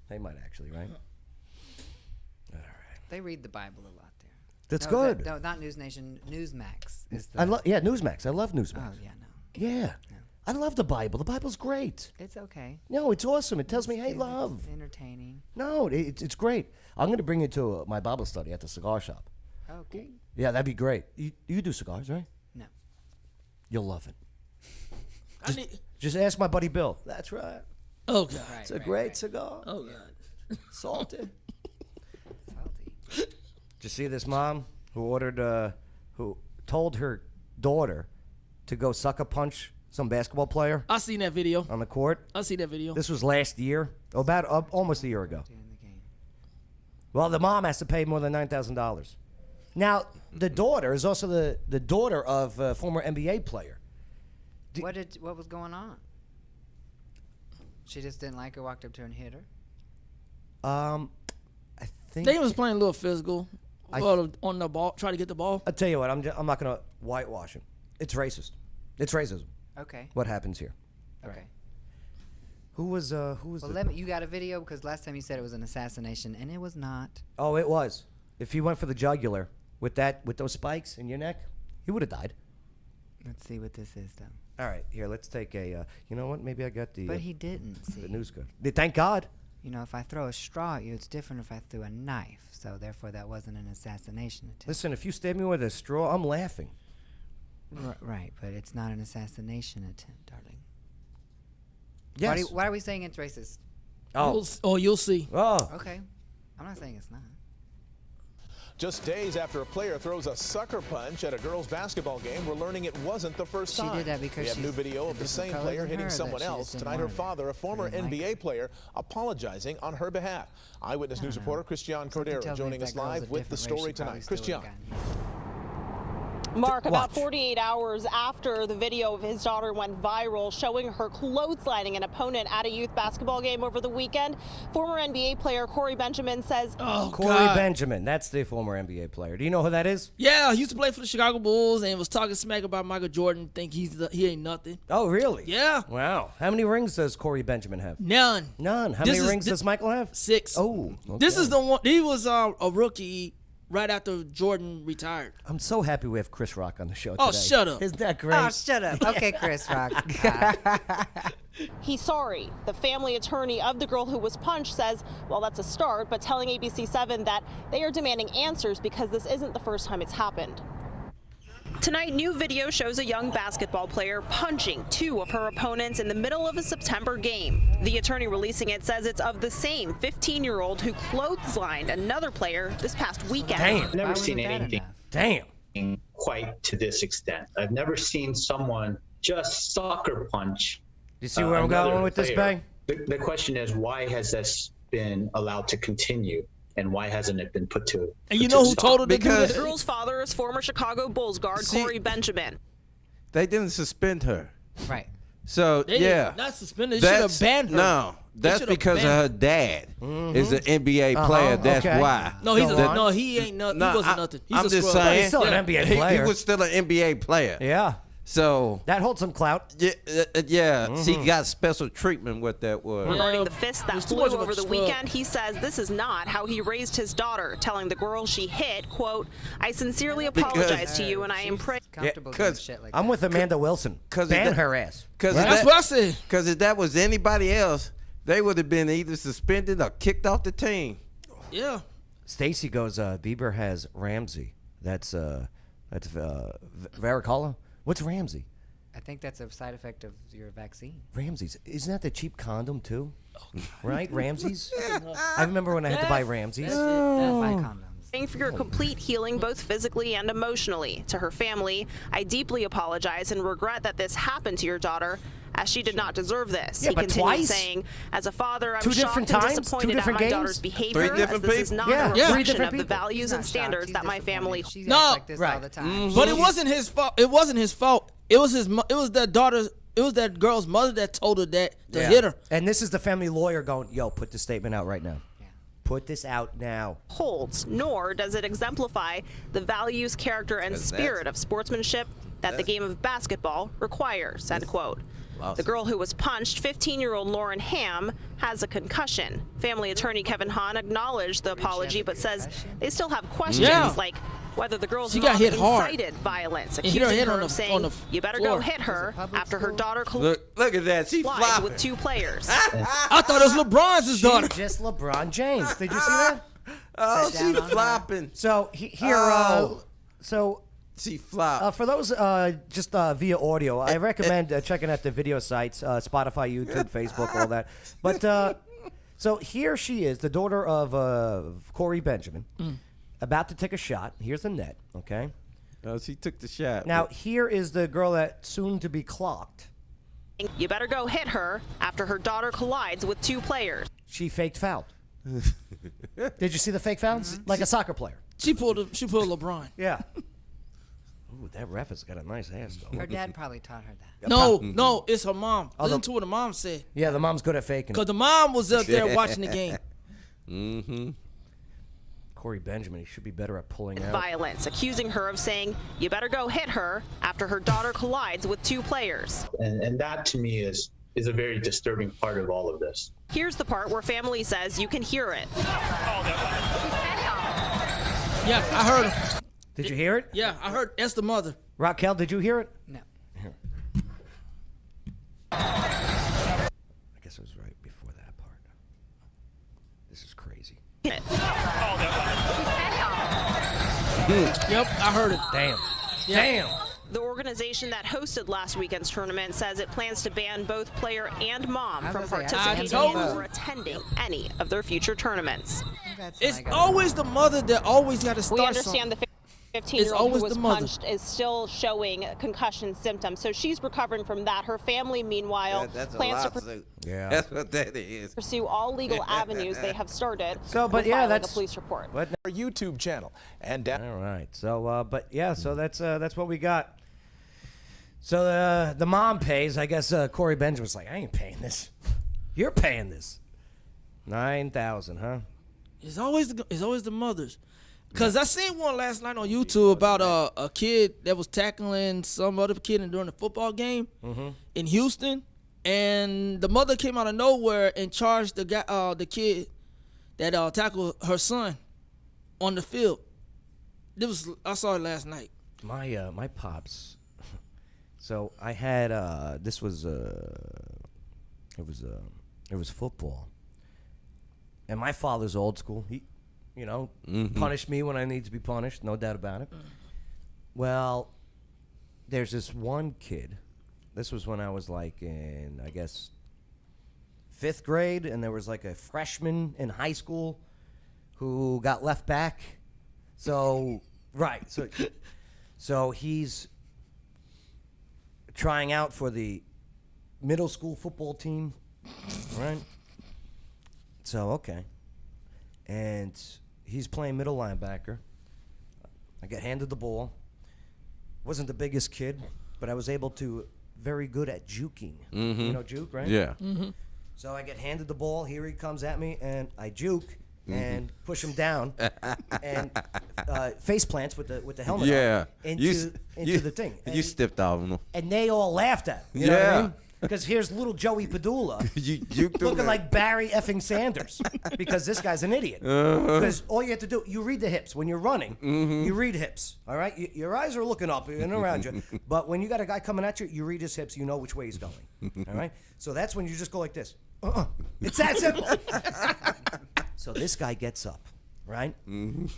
They might actually, right? All right. They read the Bible a lot there. That's good. No, not News Nation. Newsmax is the. Newsmax. I love Newsmax. Oh yeah, no. Yeah. No. I love the Bible. The Bible's great. It's okay. No, it's awesome. It tells me, hey, love. It's entertaining. No, it's great. I'm going to bring you to my Bible study at the cigar shop. Okay. Yeah, that'd be great. You do cigars, right? No. You'll love it. Just ask my buddy Bill. That's right. Oh, God. It's a great cigar. Oh, God. Salty. Salty. Did you see this mom who told her daughter to go sucker punch some basketball player? I seen that video. On the court? I see that video. This was last year. About almost a year ago. Well, the mom has to pay more than $9,000. Now, the daughter is also the daughter of a former NBA player. What was going on? She just didn't like her, walked up to her and hit her? I think they was playing a little physical on the ball, try to get the ball. I'll tell you what, I'm not going to whitewash him. It's racist. It's racism. Okay. What happens here? Okay. Right. Who was Well, you got a video? Because last time you said it was an assassination, and it was not. Oh, it was. If he went for the jugular with those spikes in your neck, he would have died. Let's see what this is, though. All right, here, let's take a, you know what, maybe I got the... But he didn't, see. The news good. Thank God. You know, if I throw a straw at you, it's different if I threw a knife. So, therefore, that wasn't an assassination attempt. Listen, if you stab me with a straw, I'm laughing. Right, but it's not an assassination attempt, darling. Yes. Why are we saying it's racist? Oh. You'll see. Oh. Okay. I'm not saying it's not. Just days after a player throws a sucker punch at a girls' basketball game, we're learning it wasn't the first time. She did that because we have new video of the same player hitting someone else. Tonight, her father, a former NBA player, apologizing on her behalf. Eyewitness News reporter Christian Cordero joining us live with the story tonight. Christian. Mark, about 48 hours after the video of his daughter went viral showing her clotheslining an opponent at a youth basketball game over the weekend, former NBA player Corey Benjamin says... Corey Benjamin, that's the former NBA player. Do you know who that is? Yeah, he used to play for the Chicago Bulls and was talking smack about Michael Jordan, think he ain't nothing. Oh, really? Yeah. Wow. How many rings does Corey Benjamin have? None. How many rings does Michael have? 6. Oh, okay. This is the one, he was a rookie right after Jordan retired. I'm so happy we have Chris Rock on the show today. Oh, shut up. Isn't that great? Oh, shut up. Okay, Chris Rock. He's sorry. The family attorney of the girl who was punched says, well, that's a start, but telling ABC7 that they are demanding answers because this isn't the first time it's happened. Tonight, new video shows a young basketball player punching 2 of her opponents in the middle of a September game. The attorney releasing it says it's of the same 15-year-old who clotheslined another player this past weekend. Damn. I've never seen anything quite to this extent. I've never seen someone just sucker punch. You see where I'm going with this, Bang? The question is, why has this been allowed to continue? And why hasn't it been put to? And you know who told her to do The girl's father is former Chicago Bulls guard Corey Benjamin. They didn't suspend her. Right. So, They yeah. did not suspended. They should have banned her. No, that's because of her dad is an NBA player. That's why. No, he ain't nothing. He wasn't nothing. He's I'm a just scrub. saying. He's still an NBA He player. was still an NBA player. Yeah. So that holds some clout. Yeah. He got special treatment. What that was. Regarding the fist that flew over the weekend, he says this is not how he raised his daughter, telling the girl she hit, quote, I sincerely apologize to you and I am praying. I'm with Amanda Wilson. Ban her ass. That's what I said. Because if that was anybody else, they would have been either suspended or kicked off the team. Yeah. Stacy goes, Bieber has Ramsey. That's varicella. What's Ramsey? I think that's a side effect of your vaccine. Ramsey's. Isn't that the cheap condom, too? Right? Ramsey's? I remember when I had to buy Ramsey's. That's my condoms. Praying for your complete healing, both physically and emotionally. To her family, I deeply apologize and regret that this happened to your daughter, as she did not deserve this. Yeah, he but continued twice? saying, as a father, I'm Two shocked different and times? Two disappointed at different my games? daughter's behavior, Three as different this is people? not Yeah. a Three reflection different of the people. values and standards that my family She's No. like this all Right. the time. But it wasn't his fault. It wasn't his fault. It was his. It was that daughter's. It was that girl's mother that told her that to hit her. And this is the family lawyer going, yo, put this statement out right now. Put this out now. holds, nor does it exemplify the values, character, and spirit of sportsmanship that the game of basketball requires, end quote. The girl who was punched, 15-year-old Lauren Ham, has a concussion. Family attorney Kevin Hahn acknowledged the apology, but says they still have questions like whether the girl's She got mom hit hard. incited violence, And hit her accusing head her on of the- saying, on the you better floor. go hit her after her daughter Look at that. She collides flopping. with 2 players. I thought it was LeBron's daughter. Just LeBron James. Did you see that? Oh, Sit she down on flopping. So here, She flopped. for those just via audio, I recommend checking out the video sites, Spotify, YouTube, Facebook, all that. But so here she is, the daughter of Corey Benjamin, about to take a shot. Here's the net, okay? She took the shot. Now here is the girl that soon to be clocked. You better go hit her after her daughter collides with 2 players. She faked foul. Did you see the fake fouls? Like a soccer player. She pulled LeBron. Yeah. Ooh, that ref has got a nice ass, though. Her dad probably taught her that. No, it's her mom. Oh, Listen to what the mom said. Yeah, the mom's good at faking. Because the mom was up there watching the game. Mm-hmm. Corey Benjamin, he should be better at pulling out. Violence, accusing her of saying, you better go hit her after her daughter collides with 2 players. And that to me is a very disturbing part of all of this. Here's the part where family says you can hear it. Yeah, I heard her. Did you hear it? Yeah, I heard. That's the mother. Raquel, did you hear it? No. Here. I guess it was right before that part. This is crazy. Yep, I heard it. Damn. Yeah. Damn. The organization that hosted last weekend's tournament says it plans to ban both player and mom from participating in or attending any of their future tournaments. It's always the mother that always got to start. We understand the 15-year-old who was punched is still showing concussion symptoms, so she's recovering from that. Her family, meanwhile, plans to that's what that is. pursue all legal avenues they have started. So, but with yeah, filing that's a police report. But Our YouTube channel and all right. So, but yeah, so that's what we got. So the mom pays. I guess Corey Benjamin's like, I ain't paying this. You're paying this. $9,000, huh? It's always the mothers. Cause I seen one last night on YouTube about a kid that was tackling some other kid during the football game in Houston, and the mother came out of nowhere and charged the kid that tackled her son on the field. I saw it last night. My pops. So I had it was football, and my father's old school. He punish me when I need to be punished, no doubt about it. Well, there's this one kid. This was when I was like in, I guess, 5th grade, and there was like a freshman in high school who got left back. So, right. So he's trying out for the middle school football team, right? So, okay. And he's playing middle linebacker. I got handed the ball. Wasn't the biggest kid, but I was able to very good at juking. You know juke, right? Yeah. So I get handed the ball. Here he comes at me, and I juke and push him down, and face plants with the helmet on into the thing. And you stepped out on him. And they all laughed at me. You know what I mean? Because here's little Joey Padula looking like Barry effing Sanders because this guy's an idiot. Because all you have to do, you read the hips. When you're running, you read hips, all right? Your eyes are looking up and around you. But when you got a guy coming at you, you read his hips, you know which way he's going, all right? So that's when you just go like this. It's that simple. So this guy gets up, right?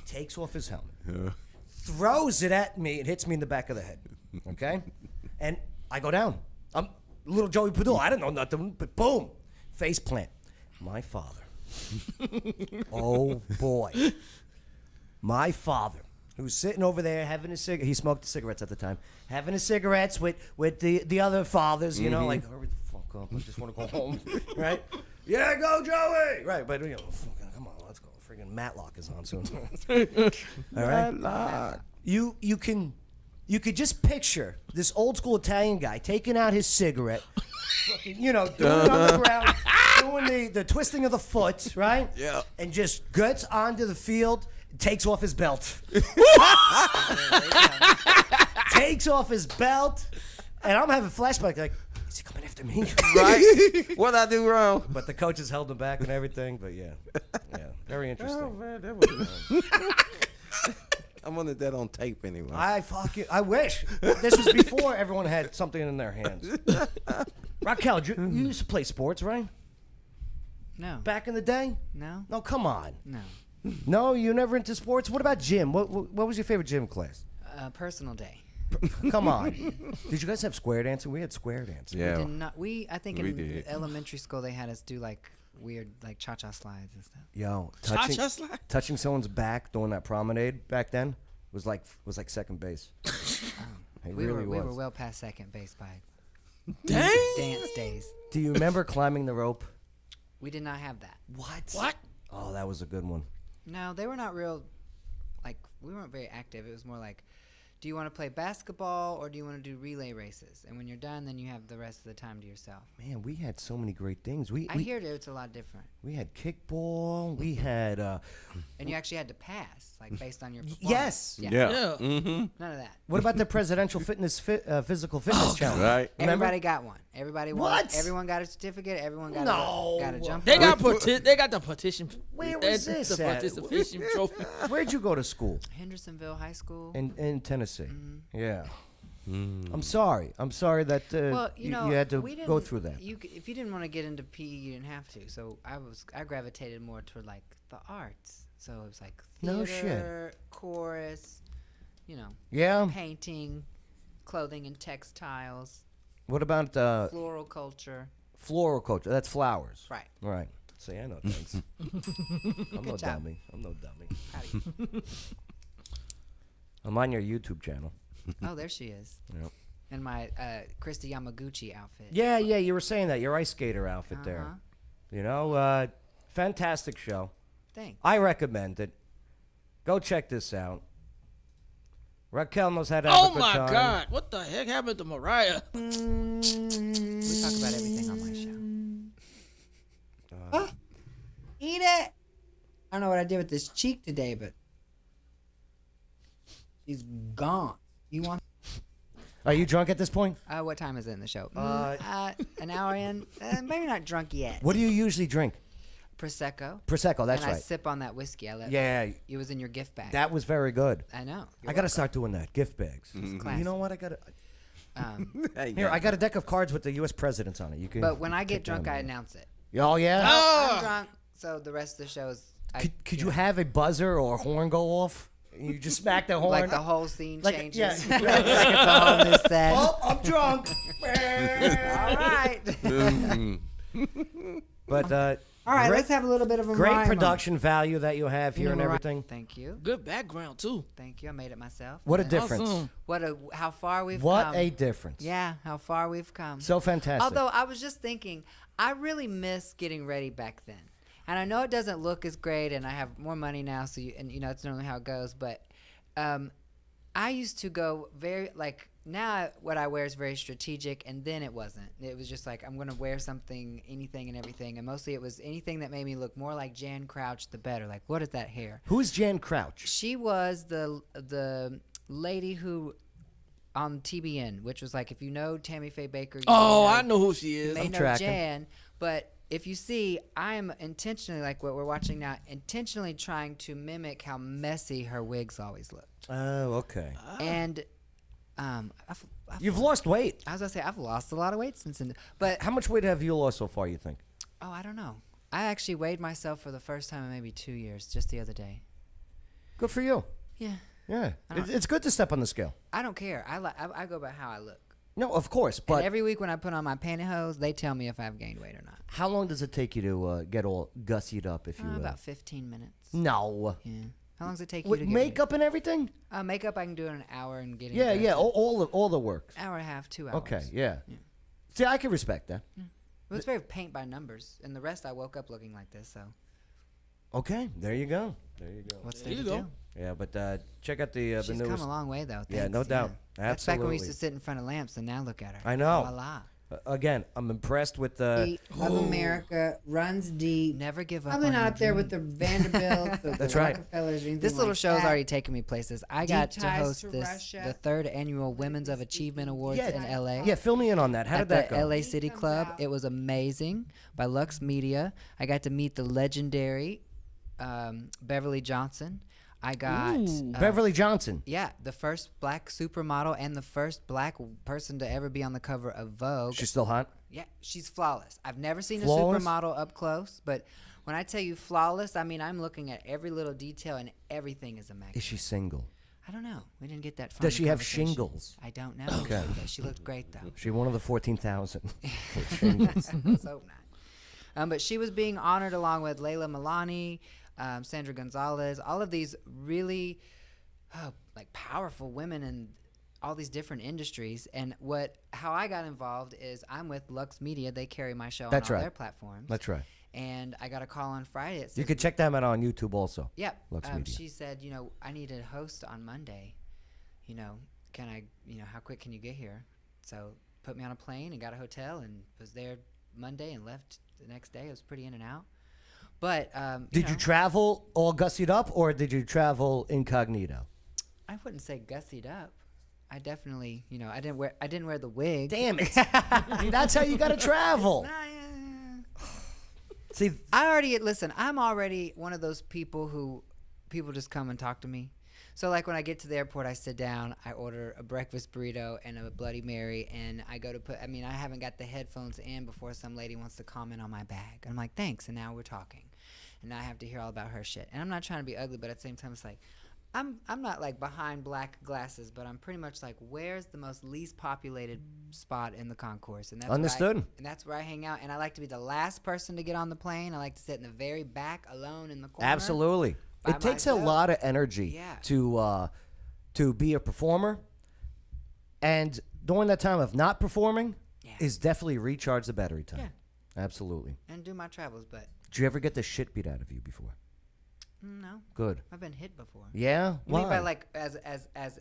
Takes off his helmet, throws it at me, and hits me in the back of the head, okay? And I go down. Little Joey Padula, I didn't know nothing, but boom, face plant. My father. Oh, boy. My father, who's sitting over there having a cigarette. He smoked cigarettes at the time. Having his cigarettes with the other fathers, you know, like, hurry the fuck up. I just want to go home, right? Yeah, go, Joey! Right, but, come on, let's go. Friggin' Matlock is on soon. All right? Matlock. You could just picture this old school Italian guy taking out his cigarette, doing it on the ground, doing the twisting of the foot, right? Yeah. And just gets onto the field, takes off his belt. Takes off his belt, and I'm having flashbacks like, is he coming after me? Right? What'd I do wrong? But the coaches held him back and everything, but yeah, very interesting. Oh, man, that was I wanted that on tape anyway. I wish. This was before everyone had something in their hands. Raquel, you used to play sports, right? No. Back in the day? No. No, come on. No. No, you never into sports? What about gym? What was your favorite gym class? Personal day. Come on. Did you guys have square dancing? We had square dancing. Yeah. We did not. I think We in did. elementary school they had us do like weird like cha-cha slides and stuff. Yo, Cha-cha slide? touching someone's back doing that promenade back then was like second base. We were well past second base by dance days. Do you remember climbing the rope? We did not have that. What? Oh, that was a good one. No, they were not real. Like we weren't very active. It was more like, do you want to play basketball or do you want to do relay races? And when you're done, then you have the rest of the time to yourself. Man, we had so many great things. I hear it's a lot different. We had kickball. We had. And you actually had to pass, like based on your performance. Yes. Yeah. None of that. What about the presidential physical fitness challenge? Right. Remember? Everybody got one. Everybody won. What? Everyone got a certificate. Everyone got got a jump. They got the petition. Where was this The at? participation trophy. Where'd you go to school? Hendersonville High School. In Tennessee. Mm-hmm. Yeah. I'm sorry that Well, you had to go through that. If you didn't want to get into PE, you didn't have to. So I gravitated more toward like the arts. So it was like theater, No shit. chorus, Yeah. painting, clothing and textiles. What about floral culture? Floral culture. That's flowers. Right. Right. See, I know things. I'm no dummy. I'm no dummy. I'm on your YouTube channel. Oh, there she is. Yep. In my Christy Yamaguchi outfit. Yeah, you were saying that. Your ice skater outfit there. You know, fantastic show. Thanks. I recommend it. Go check this out. Raquel knows how to Oh have a good my time. God! What the heck happened to Mariah? We talk about everything on my show. Eat it. I don't know what I did with this cheek today, but she's gone. You want? Are you drunk at this point? What time is it in the show? An hour in. Maybe not drunk yet. What do you usually drink? Prosecco. Prosecco, that's and right. I sip on that whiskey. I let. Yeah. It was in your gift bag. That was very good. I know. I got to start doing that. Gift bags. Mm-hmm. You know what? I got to. Here, Here, I got a deck of cards with the U.S. presidents on it. You can. But when I get take drunk, them. I announce it. Oh yeah. I'm drunk, so the rest of the show is. Could you have a buzzer or a horn go off? You just smack the horn. Like the whole scene changes. Yeah. Like it's a whole new set. Oh, I'm drunk. All right. But all right, great- let's have a little bit of a great rhyme. production value that you have here and Right. everything. Thank you. Good background too. Thank you. I made it myself. What a difference. Awesome. How far we've come. What a difference. Yeah, how far we've come. So fantastic. Although I was just thinking, I really miss getting ready back then. And I know it doesn't look as great, and I have more money now, so that's normally how it goes. But I used to go now what I wear is very strategic, and then it wasn't. It was just like I'm going to wear something, anything and everything, and mostly it was anything that made me look more like Jan Crouch, the better. Like, what is that hair? Who's Jan Crouch? She was the lady who on TBN, which was like, if you know Tammy Faye Baker. You I know who she is. You may I'm know tracking. Jan, but if you see, I am intentionally, like what we're watching now, intentionally trying to mimic how messy her wigs always look. Oh, okay. And You've lost weight. I was gonna say I've lost a lot of weight since then. But How much weight have you lost so far, you think? I don't know. I actually weighed myself for the first time in maybe 2 years, just the other day. Good for you. Yeah. Yeah. It's good to step on the scale. I don't care. I go by how I look. No, of course, And but every week when I put on my pantyhose, they tell me if I've gained weight or not. how long does it take you to get all gussied up? If you About 15 minutes. No. Yeah. How long does it take you With to get makeup and everything? makeup I can do in an hour and get it. Yeah, yeah. All the work. Hour and a half, 2 hours. Okay, yeah. See, I can respect that. Well, it's very paint by numbers, and the rest I woke up looking like this. So Okay, there you go. There you go. what's there to do? Yeah, but check out the She's newest. come a long way though. Yeah, Thanks, no doubt. That's back when we used Absolutely. to sit in front of lamps, and now look at her. I know. Voila. Again, I'm impressed with of America runs deep. Never give up. Probably on not your up there dream. with the Vanderbilts, or That's the right. Rockefellers, or anything This little like show's that. already taken me places. I got to ties host to the Russia. third annual Women's of Achievement Awards Yeah, in LA. Yeah, fill me in on that. How at did that the go? LA City Club. It was amazing by Lux Media. I got to meet the legendary Beverly Johnson. I got Beverly Johnson. Yeah, the first black supermodel and the first black person to ever be on the cover of Vogue. She's still hot. Yeah, she's flawless. I've never seen Flawless? a supermodel up close, but when I tell you flawless, I mean I'm looking at every little detail and everything is immaculate. Is she single? I don't know. We didn't get that far. Does in she the have conversation. shingles? I don't know. Okay. But she looked great though. She one of the 14,000. Let's hope not. But she was being honored along with Layla Milani, Sandra Gonzalez, all of these really like powerful women in all these different industries. And how I got involved is I'm with Lux Media. They carry my show That's on all right. their platforms. That's right. And I got a call on Friday. It You said, could check them out on YouTube also. Yep. Lux Media. She said, I need a host on Monday. Can I, how quick can you get here? So put me on a plane and got a hotel and was there Monday and left the next day. It was pretty in and out. But Did you travel all gussied up, or did you travel incognito? I wouldn't say gussied up. I definitely, I didn't wear the wig. Damn it! That's how you got to travel. See, I'm already one of those people who people just come and talk to me. So like when I get to the airport, I sit down, I order a breakfast burrito and a Bloody Mary, and I go to I haven't got the headphones in before some lady wants to comment on my bag. I'm like, thanks, and now we're talking. And now I have to hear all about her shit. And I'm not trying to be ugly, but at the same time, it's like, I'm not like behind black glasses, but I'm pretty much like, where's the most least populated spot in the concourse? And that's Understood. and that's where I hang out. And I like to be the last person to get on the plane. I like to sit in the very back, alone in the corner. Absolutely. by It takes a myself. lot of energy to be a performer, and during that time of not performing is definitely recharge the battery time. Yeah. Absolutely. And do my travels, but Did you ever get the shit beat out of you before? no. Good. I've been hit before. Yeah? You mean by Why? like as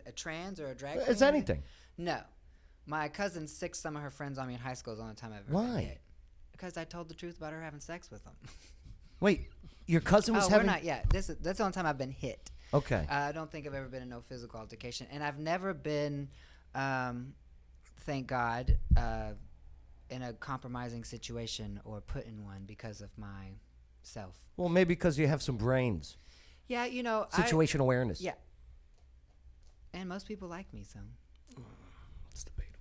a trans or a drag queen? It's anything. No. My cousin sicked some of her friends on me in high school. Is the only time I've ever Why? been hit. Because I told the truth about her having sex with them. Wait, your cousin was having... we're not yet. That's the only time I've been hit. Okay. I don't think I've ever been in no physical altercation. And I've never been, thank God, in a compromising situation or put in one because of myself. Well, maybe because you have some brains. Yeah, you know. Situation awareness. Yeah. And most people like me, so. It's debatable.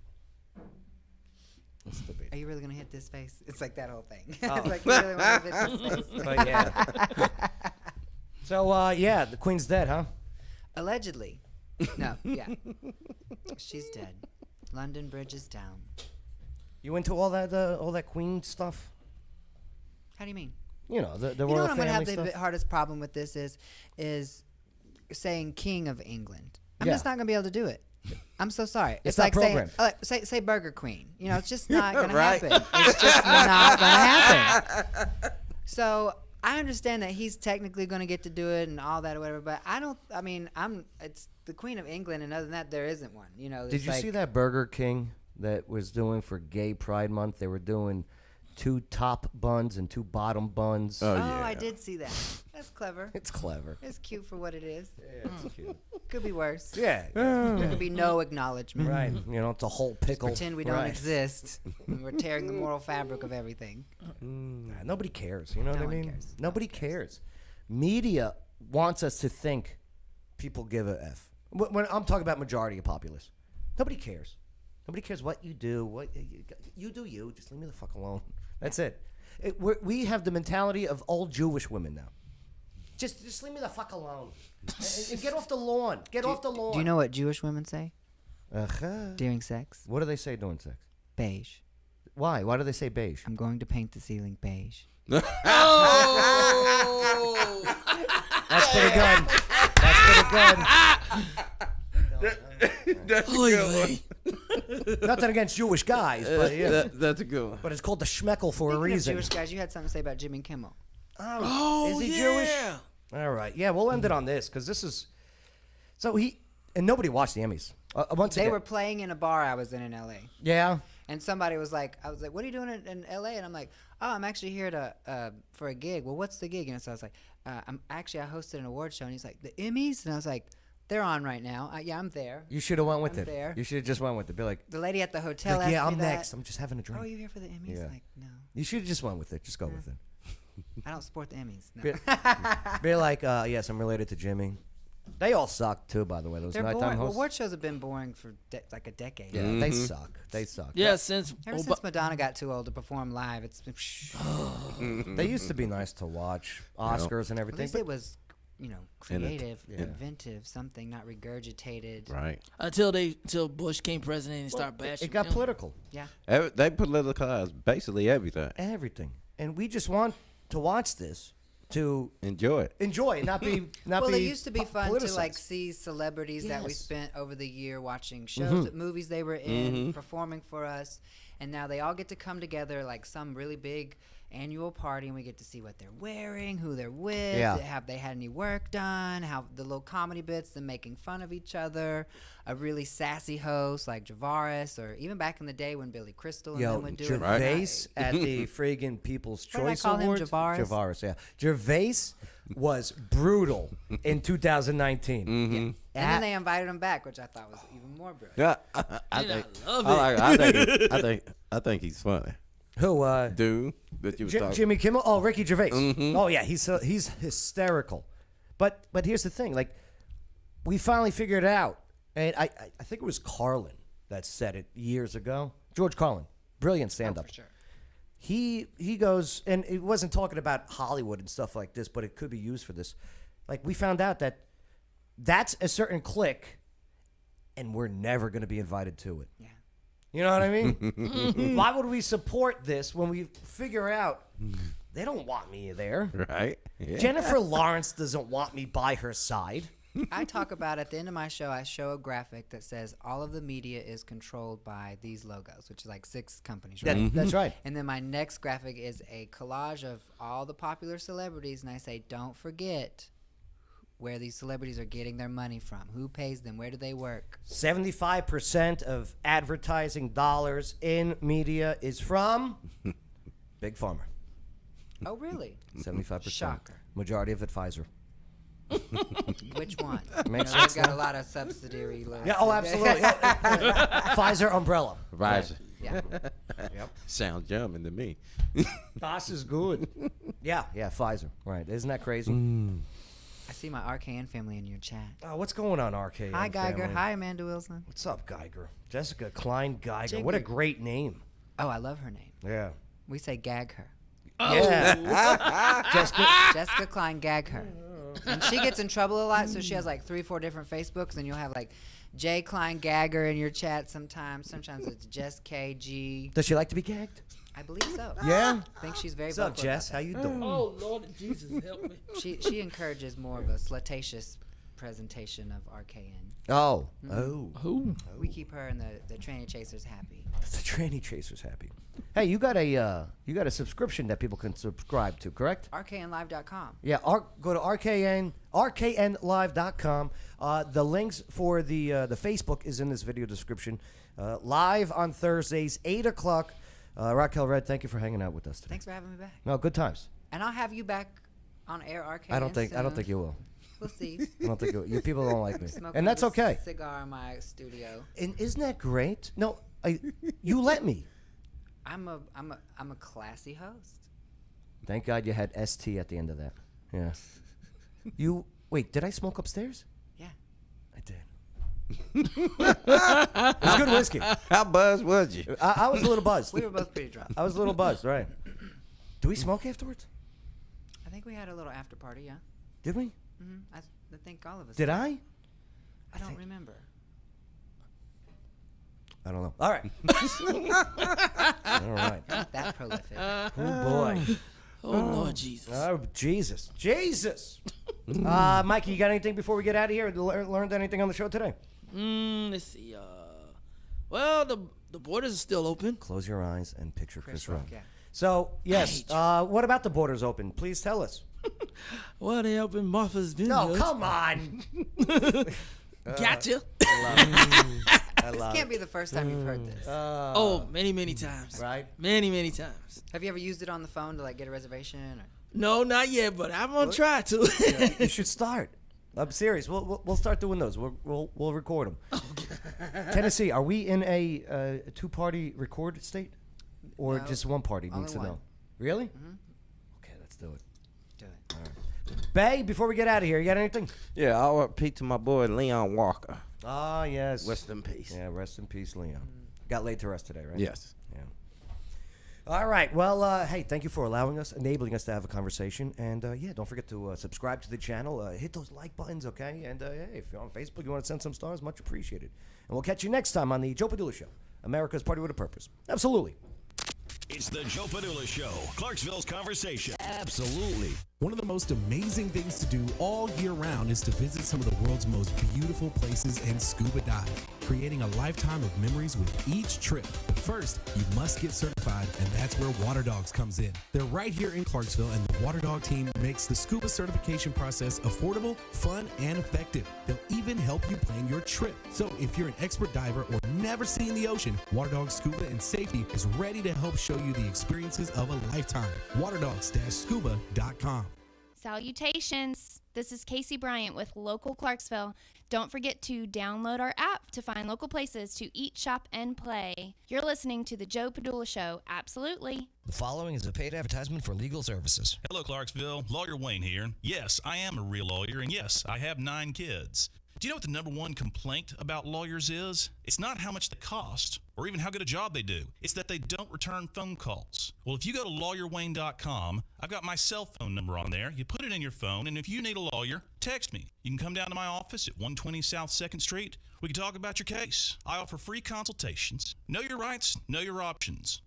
It's debatable. Are you really going to hit this face? It's like that whole thing. Oh. It's like, you really want to hit this face? But yeah. So, yeah, the queen's dead, huh? Allegedly. No, yeah. She's dead. London Bridge is down. You into all that queen stuff? How do you mean? You know, the You know royal what I'm going to family have the stuff? hardest problem with this is saying King of England. I'm Yeah. just not going to be able to do it. I'm so sorry. It's like not saying, programmed. say Burger Queen. You know, it's just not going Right. to happen. It's just not going to happen. So I understand that he's technically going to get to do it and all that or whatever, but it's the Queen of England, and other than that, there isn't one. You know. Did you see that Burger King that was doing for Gay Pride Month? They were doing 2 top buns and 2 bottom buns. Oh, Oh, yeah. I did see that. That's clever. It's clever. It's cute for what it is. Yeah, it's cute. Could be worse. Yeah. There could be no acknowledgement. Right. You know, it's a whole pickle. Pretend we don't Right. exist. And we're tearing the moral fabric of everything. Nah, nobody cares. You know what I No one mean? cares. Nobody cares. Media wants us to think people give a F. When I'm talking about majority of populace, nobody cares. Nobody cares what you do. What you do, you just leave me the fuck alone. That's it. We have the mentality of old Jewish women now. Just leave me the fuck alone. And get off the lawn. Get off the lawn. Do you know what Jewish women say Uh-huh. during sex? What do they say during sex? Beige. Why? Why do they say beige? I'm going to paint the ceiling beige. Oh! That's pretty good. That's pretty good. That's a Oy good vey. Nothing against Jewish guys, but yeah. That's a good one. But it's called the schmeckel for a Speaking of reason. Jewish guys, you had something to say about Jimmy Kimmel. Oh, is he Jewish? All right. Yeah, we'll end it on this because this is. So and nobody watched the Emmys. Once They again. were playing in a bar I was in LA. Yeah. And somebody was like, I was like, what are you doing in LA? And I'm like, oh, I'm actually here to for a gig. Well, what's the gig? And so I was like, I hosted an award show. And he's like, the Emmys? And I was like, they're on right now. Yeah, I'm there. You should have went with I'm it. there. You should have just went with it. Be like, The lady at the hotel like, asked yeah, me I'm that. next. I'm just having a drink. Oh, you here for the Emmys? Yeah. Like, no. You should have just went with it. Just go with it. I don't support the Emmys. No. Be like, yes, I'm related to Jimmy. They all suck too, by the way. Those They're nighttime boring. hosts. Award shows have been boring for like a decade. Yeah, they suck. They suck. Yeah, since Ever since Madonna got too old to perform live, it's been. They used to be nice to watch. Oscars and At everything. least but it was, creative, inventive, something not regurgitated. Right. until Bush became president and started bashing. it got him. political. Yeah. They politicized basically everything. Everything. And we just want to watch this to Enjoy it. not be Well, be it used to be fun to politicized. see celebrities that we Yes. spent over the year watching shows, movies they were in, performing for us, and now they all get to come together like some really big annual party, and we get to see what they're wearing, who they're with, Yeah. have they had any work done, how the little comedy bits, them making fun of each other, a really sassy host like Javaris, or even back in the day when Billy Crystal and them would do Gervais it. at the friggin' People's What did I Choice call him, Awards. Javaris? Javaris, yeah. Gervais was brutal in 2019. And then they invited him back, which I thought was even more brilliant. Yeah, I think he's funny. Who? Dude, that you was talking. Jimmy Kimmel. Oh, Ricky Gervais. Oh yeah, he's hysterical. But here's the thing. Like, we finally figured it out, and I think it was Carlin that said it years ago. George Carlin, brilliant stand-up. For sure. He goes, and it wasn't talking about Hollywood and stuff like this, but it could be used for this. Like, we found out that that's a certain clique, and we're never going to be invited to it. Yeah. You know what I mean? Why would we support this when we figure out they don't want me there? Right. Yeah. Jennifer Lawrence doesn't want me by her side. I talk about at the end of my show, I show a graphic that says all of the media is controlled by these logos, which is like 6 companies, right? That's right. And then my next graphic is a collage of all the popular celebrities, and I say, don't forget where these celebrities are getting their money from. Who pays them? Where do they work? 75% of advertising dollars in media is from Big Pharma. Oh, really? 75%. Shocker. Majority of it Pfizer. Which one? Makes They've sense. got a lot of subsidiary loans. Yeah, oh, absolutely. Pfizer umbrella. Pfizer. Yeah. Yep. Sounds German to me. Das is good. Yeah, Pfizer. Right. Isn't that crazy? I see my RKN family in your chat. Oh, what's going on, RK? Hi, Geiger. family? Hi, Amanda Wilson. What's up, Geiger? Jessica Klein Geiger. Jigger. What a great name. Oh, I love her name. Yeah. We say gag her. Yeah. Jessica Klein, gag her. And she gets in trouble a lot, so she has like 3-4 different Facebooks, and you'll have like J. Klein Gagger in your chat sometimes. Sometimes it's Jess KG. Does she like to be gagged? I believe so. Yeah? I think she's very What's up, vocal Jess? about How you that. doing? Oh, Lord Jesus, help me. She encourages more of a slutatious presentation of RKN. Oh. Mhm. Oh. We keep her and the tranny chasers happy. The tranny chasers happy. Hey, you got a subscription that people can subscribe to, correct? RKNlive.com. Yeah, go to rknlive.com. The links for the Facebook is in this video description. Live on Thursdays, 8 o'clock. Raquel Red, thank you for hanging out with us today. Thanks for having me back. No, good times. And I'll have you back on air RKN. I don't think soon. you will. We'll see. I don't think you people don't like me, Smoking and that's a okay. Cigar in my studio. And isn't that great? No, you let me. I'm a classy host. Thank God you had ST at the end of that. Yeah. Wait, did I smoke upstairs? Yeah. I did. It was good whiskey. How buzzed was you? I was a little buzzed. We were both pretty drunk. I was a little buzzed, right. Do we smoke afterwards? I think we had a little after party, yeah. Did we? Mm-hmm. I think all of us Did I? I don't remember. I don't know. All right. All right. Not that prolific. Oh, boy. Oh, Lord Jesus. Oh, Jesus. Jesus. Mikey, you got anything before we get out of here? Learned anything on the show today? Let's see. Well, the borders are still open. Close your eyes and picture Chris Rock. Yeah. So, yes, what about the borders open? Please tell us. Well, they open Martha's Vineyard. No, come on. Gotcha. This can't be the first time you've heard this. Many, many times. Right? Many, many times. Have you ever used it on the phone to like get a reservation? Or? No, not yet, but I'm gonna try to. You should start. I'm serious. We'll start doing those. We'll record them. Tennessee, are we in a two-party record state, or No, just one party only needs to one. know? Really? Mm-hmm. Okay, let's do it. Do it. All right. Bay, before we get out of here, you got anything? Yeah, I'll repeat to my boy Leon Walker. Ah, yes. Rest in peace. Yeah, rest in peace, Leon. Got laid to rest today, right? Yes. Yeah. All right. Well, hey, thank you for enabling us to have a conversation. And, yeah, don't forget to subscribe to the channel. Hit those like buttons, okay? And, hey, if you're on Facebook, you want to send some stars, much appreciated. And we'll catch you next time on the Joe Padula Show, America's Party with a Purpose. Absolutely. It's the Joe Padula Show, Clarksville's conversation. Absolutely. One of the most amazing things to do all year round is to visit some of the world's most beautiful places and scuba dive, creating a lifetime of memories with each trip. But first, you must get certified, and that's where Water Dogs comes in. They're right here in Clarksville, and the Water Dog team makes the scuba certification process affordable, fun, and effective. They'll even help you plan your trip. So if you're an expert diver or never seen the ocean, Water Dogs Scuba and Safety is ready to help show you the experiences of a lifetime. waterdogs-scuba.com. Salutations! This is Casey Bryant with Local Clarksville. Don't forget to download our app to find local places to eat, shop, and play. You're listening to The Joe Padula Show. Absolutely. The following is a paid advertisement for legal services. Hello, Clarksville. Lawyer Wayne here. Yes, I am a real lawyer, and yes, I have 9 kids. Do you know what the number one complaint about lawyers is? It's not how much they cost or even how good a job they do. It's that they don't return phone calls. Well, if you go to lawyerwayne.com, I've got my cell phone number on there. You put it in your phone, and if you need a lawyer, text me. You can come down to my office at 120 South 2nd Street. We can talk about your case. I offer free consultations. Know your rights, know your options.